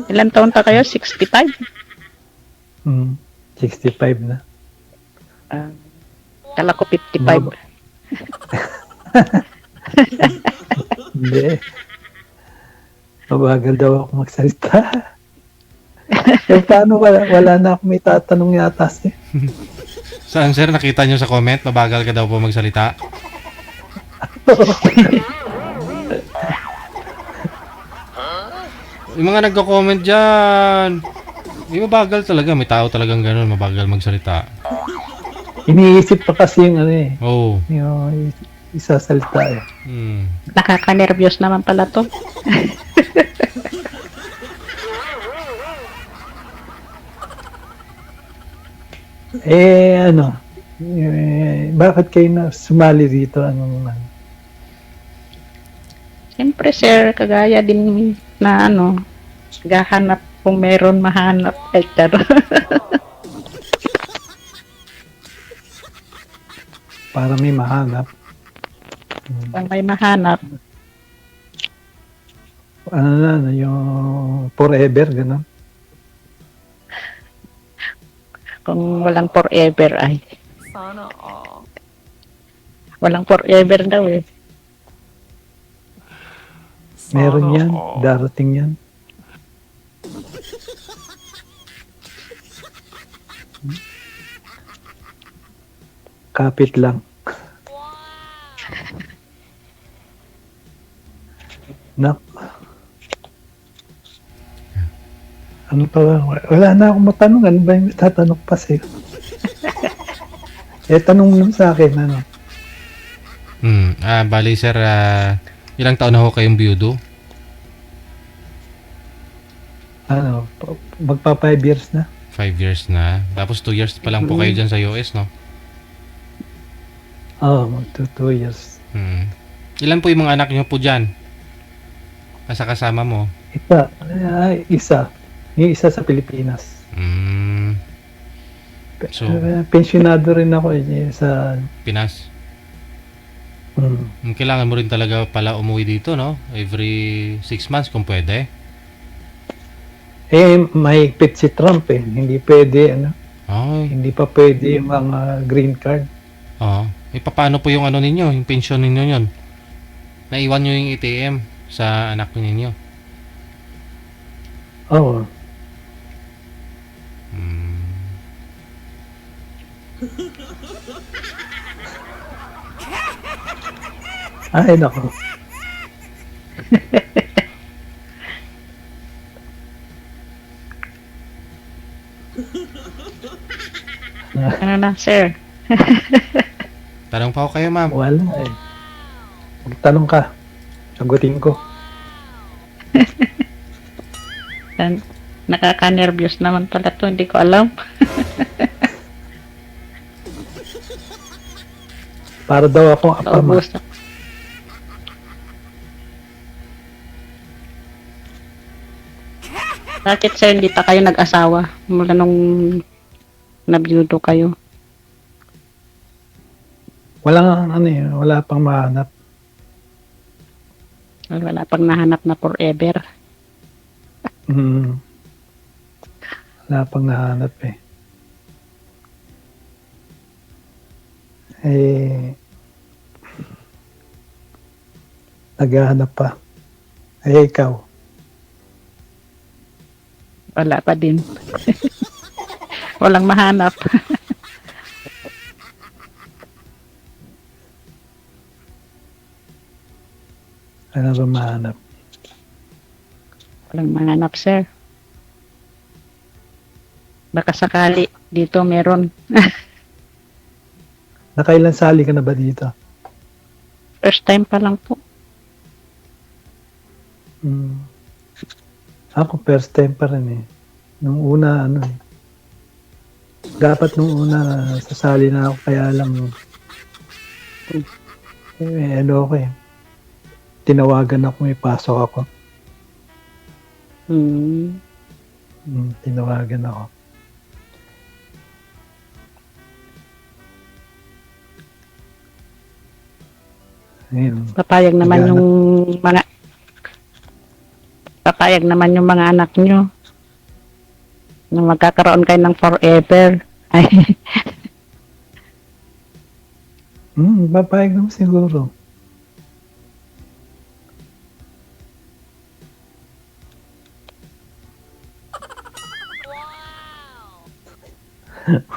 Ilan taon pa kayo? 65? 65 na. Kala ko 55. Hindi. Mabagal daw ako magsalita. Paano wala na ako may tatanong yata siya. Saan sir? Nakita nyo sa comment? Mabagal ka daw po magsalita? Yung mga nagko-comment dyan, yung mabagal talaga. May tao talagang ganun, mabagal magsalita. Iniisip pa kasi yung Oo. yung isasalita eh. Nakaka-nervyos naman pala to. Bakit kayo na sumali dito? Siyempre sir, kagaya din na gahanap kung meron mahanap. Ay, taro. Para may mahanap. Pag may mahanap, yung forever, gano'n? kung walang forever ay. Sana all. Walang forever daw eh. Meron yan, darating yan. Kapit lang. Nak. Ano pa ba? Wala na akong matanong. Ano ba yung tatanong pa sa'yo? Tanong mo sa akin, Bali sir, ilang taon na ho kayong biyudo? Magpa 5 years na. 5 years na. Tapos 2 years pa lang po kayo dyan sa US, no? Magto 2 years. Ilan po yung mga anak nyo po dyan? Kasama mo? Isa. Yung isa sa Pilipinas. So, pensionado rin ako sa Pinas? Kailangan mo rin talaga pala umuwi dito, no? Every 6 months kung pwede. Mahigpit si Trump eh. Hindi pwede, Ay. Hindi pa pwede yung mga green card. Oo. Paano po yung ninyo, yung pension ninyo yun? Naiwan nyo yung ATM sa anak ninyo? Oo. Ay, nako. Ano na, sir? Tanong pa ako kayo, ma'am. Wala eh. Magtanong ka. Sagutin ko. Nakaka-nervyos naman pala to. Hindi ko alam. Para daw ako apama. Bakit sir, hindi pa kayo nag-asawa mula nung nabiyudo kayo? Wala pang mahanap. Wala pang nahanap na forever. Hmm. Wala pang nahanap eh. Eh, naghahanap pa. Eh, ikaw. Wala pa din. Walang mahanap. Ano ba mahanap? Walang mahanap, sir. Baka sakali dito meron. Nakailan sali ka na ba dito? First time pa lang po. Hmm. Ako first time pa rin eh. Nung una ano eh. Dapat nung una sasali na ako kaya lang ano ako eh. Tinawagan ako, may pasok ako. Tinawagan ako. Ayun. Papayag naman yung mga anak nyo na magkakaroon kayo ng forever. Ay, Papayag naman siguro.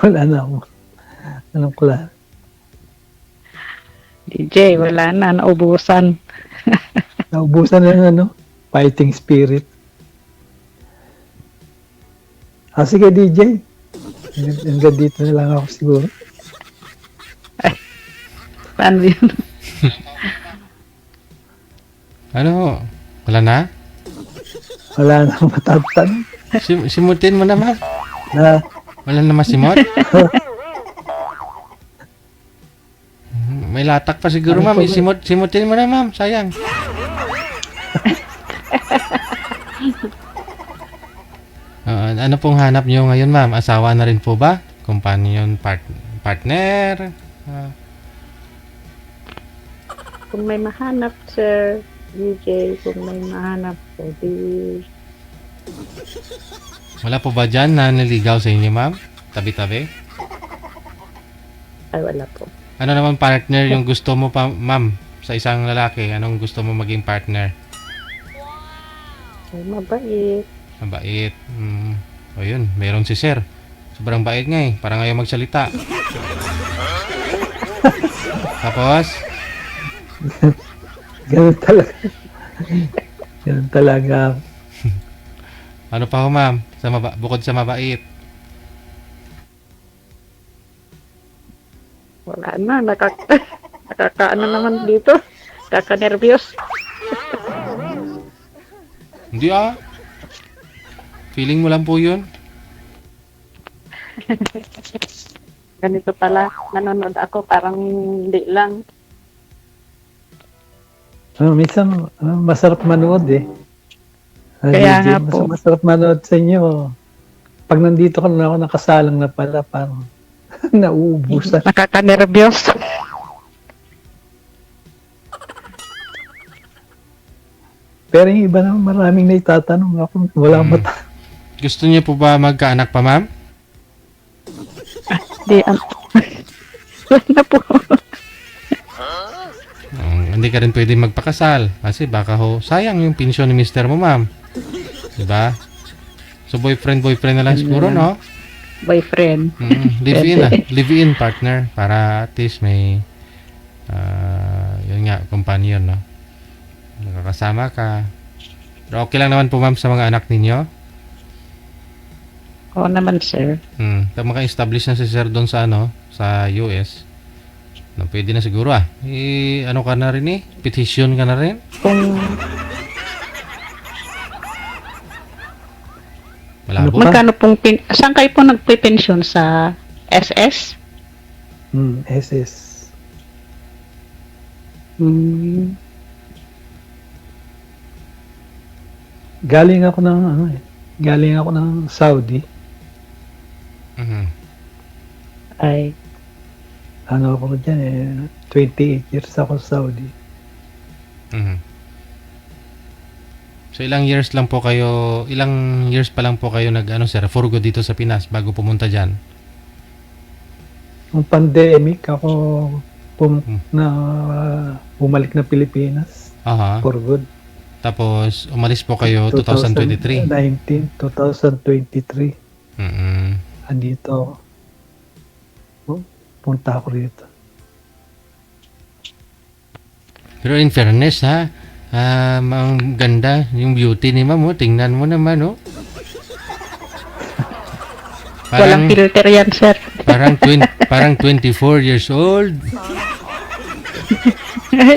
Wala na ako. Anong klase? DJ, wala na, naubusan. Naubusan na ng ano? Fighting spirit. Sige DJ. Hanggang dito na lang ako siguro. Paano yun? Ano? Wala na? Wala na matatan. Simutin mo na, ma'am. Na, Wala na masimot? May latak pa siguro, ma'am. Simutin mo na, ma'am. Sayang. Ano pong hanap nyo ngayon, ma'am? Asawa na rin po ba? Companion, partner? Kung may mahanap, sir, DJ, kung may mahanap, pwede. Wala po ba dyan na naligaw sa inyo, ma'am? Tabi-tabi? Ay, wala po. Ano naman partner yung gusto mo pa, ma'am? Sa isang lalaki, anong gusto mo maging partner? Ay, mabait. Mabait. O yun, meron si sir. Sobrang bait nga eh. Parang ayaw magsalita. Tapos? ganun talaga. Ganun talaga. Ano pa ho, ma'am? Bukod sa mabait. Wala na, nakakaano naman dito. Kaka-nervyos. Hindi ah. Feeling mo lang po yun. Ganito pala, nanonood ako, parang hindi lang. Minsan, masarap manood eh. Kaya nga po. Masarap manood sa inyo. Pag nandito ka na ako, nakasalang na pala, parang nauubusan. Nakaka-nervyos. Pero yung iba naman, maraming naitatanong ako. Wala mata. Gusto niyo po ba magkaanak pa, ma'am? Di, wala na po. Hindi ka rin pwede magpakasal. Kasi baka ho, sayang yung pensyon ni mister mo, ma'am. Diba? So, boyfriend na lang siguro, no? Boyfriend. Live-in partner. Para at least may, yun nga, companion, no? Nakakasama ka. Pero okay lang naman po, ma'am, sa mga anak ninyo? Oo naman, sir. Maka-establish na si sir doon sa, sa US. No, pwede na siguro ano ka na rin petition ka na rin? Kung malabo. Magkano pong saan kayo po nagpe-pension sa SS? SS. Galing ako ng Saudi. Ay. Ano ako dyan 28 years ako sa Saudi. So ilang years pa lang po kayo sir, for good dito sa Pinas bago pumunta diyan? Nung pandemic, ako bumalik na Pilipinas. Aha. For good. Tapos umalis po kayo 2023. 2023. Mm. Andito ako. Punta ako rito. Pero in fairness ha, ang ganda yung beauty ni ma'am, tingnan mo naman Walang filter yan, sir. parang 24 years old.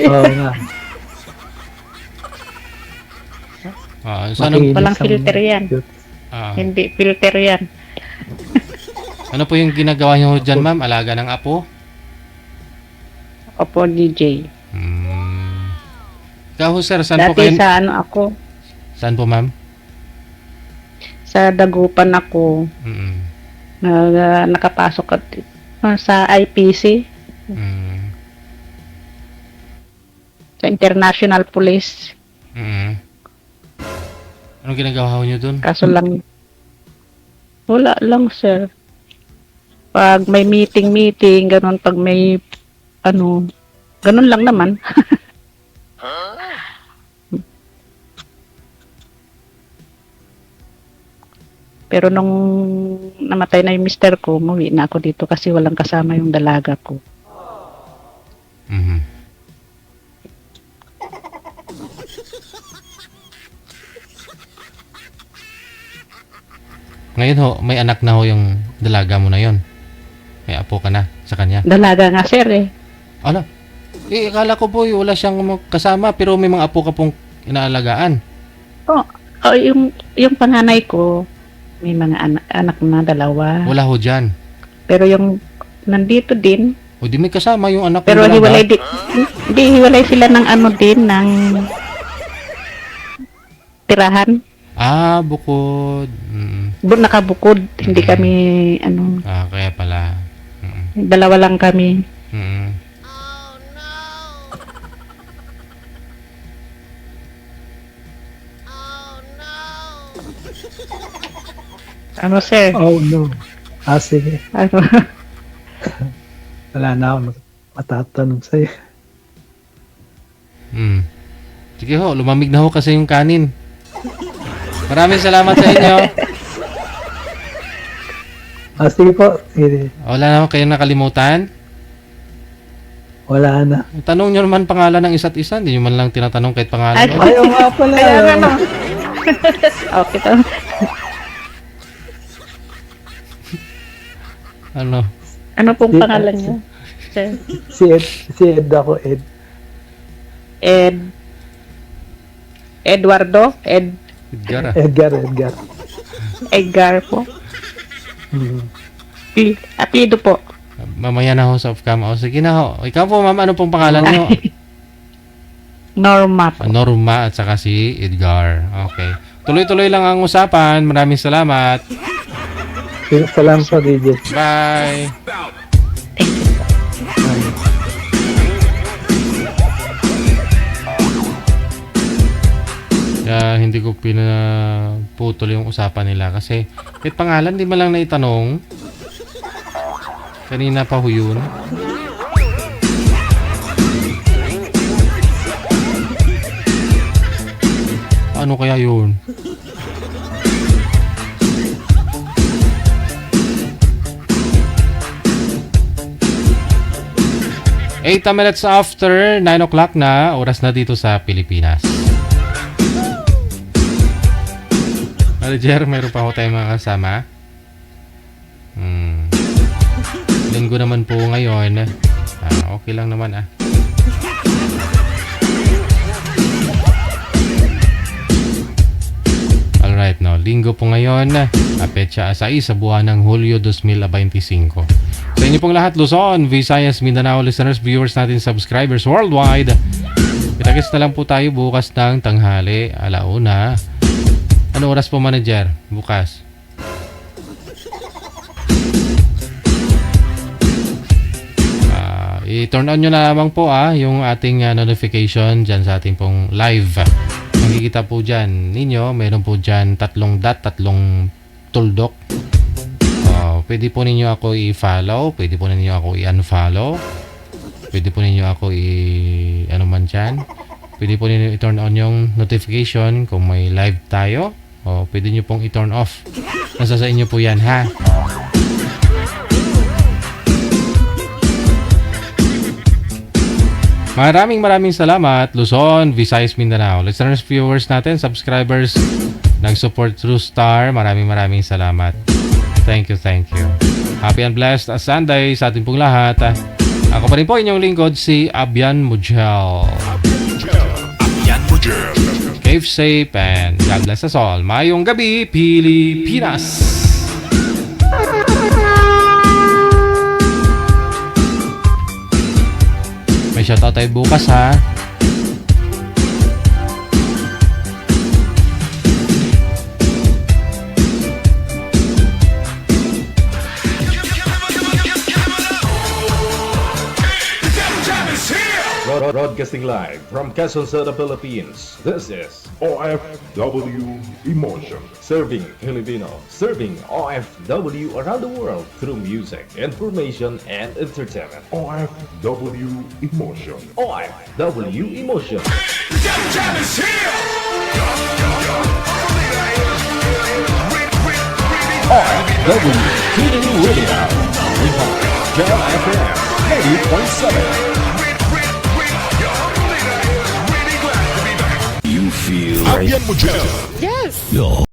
Oo nga. Walang filter yan. Hindi filter yan. Ano po yung ginagawa niyo dyan, ma'am? Alaga ng apo? Opo, DJ. Ikaw, sir, saan po Dati kayo? sa ano ako, Saan po, ma'am? sa Dagupan ako, nakapasok sa IPC, sa International Police. Anong ginagawa niyo dun? Kaso lang, wala lang, sir. Pag may meeting, ganun, pag may, ganun lang naman. Pero nung namatay na yung mister ko, umuwi na ako dito kasi walang kasama yung dalaga ko. Ngayon ho, may anak na ho yung dalaga mo na yon. May apo ka na sa kanya. Dalaga nga, sir, eh. Ano? Akala ko po wala siyang kasama pero may mga apo ka pong inaalagaan. Yung panganay ko, may mga anak na dalawa. Wala ho dyan. Pero yung nandito din. O di may kasama yung anak Pero mo hiwalay hiwalay sila ng ng tirahan. Bukod. Nakabukod. Hindi kami, kaya pala. Dalawa lang kami. Ano, sir? Oh, no. Sige. Ano? Wala na ako matatanong sa'yo. Sige ho, lumamig na ho kasi yung kanin. Maraming salamat sa inyo. Sige po. Sige. Wala na ho kayong nakalimutan? Wala na. Tanong nyo naman pangalan ng isa't isa. Hindi nyo man lang tinatanong kahit pangalan. Ayaw nga pala. Okay to. Ano? Ano pong pangalan niyo? Sir? Si Ed ako, Ed. Eduardo? Edgar po. Apelyido po. Mamaya na ho sa off-cam. Sige na ho. Ikaw po, ma'am, ano pong pangalan niyo? Norma po. Norma at saka si Edgar. Okay. Tuloy-tuloy lang ang usapan. Maraming salamat. Salamat po, DJ. Bye. Kaya hindi ko pinaputol yung usapan nila kasi kahit pangalan di man lang naitanong. Kanina pa ho yun. Ano kaya yun? Eight minutes after 9 o'clock na, oras na dito sa Pilipinas. Manager, mayroon pa ako tayong mga kasama. Linggo naman po ngayon. Okay lang naman Alright, no. Linggo po ngayon. Petsa 6 sa buwan ng Hulyo 2025. Sa inyo pong lahat, Luzon, Visayas, Mindanao, listeners, viewers natin, subscribers worldwide. Kita-kits na lang po tayo bukas ng tanghali, alauna. Ano oras po, manager? Bukas. I-turn on nyo na lamang po yung ating notification dyan sa ating pong live ng makikita po dyan ninyo, meron po dyan 3 dot, 3 tuldok. Pwede po ninyo ako i-follow, pwede po ninyo ako i-unfollow, pwede po ninyo ako ano man dyan. Pwede po ninyo i-turn on yung notification kung may live tayo, o pwede nyo pong i-turn off. Nasa sa inyo po yan, ha? Maraming salamat, Luzon, Visayas, Mindanao. Listeners, viewers natin, subscribers, nag-support through Star. Maraming salamat. Thank you. Happy and blessed Sunday sa ating pong lahat. Ako pa rin po inyong lingkod, si Abian Mujel. Abian Mujel. Keep safe and God bless us all. Mayong gabi, Pilipinas! May shoutout tayo bukas, ha? Broadcasting live from Quezon City, Philippines. This is OFW Emotion. Serving Filipino, serving OFW around the world through music, information, and entertainment. OFW Emotion. OFW Emotion. OFW Teen Radio. Jam FM 80.7. You feel Abian Mujel. Yes. Yo.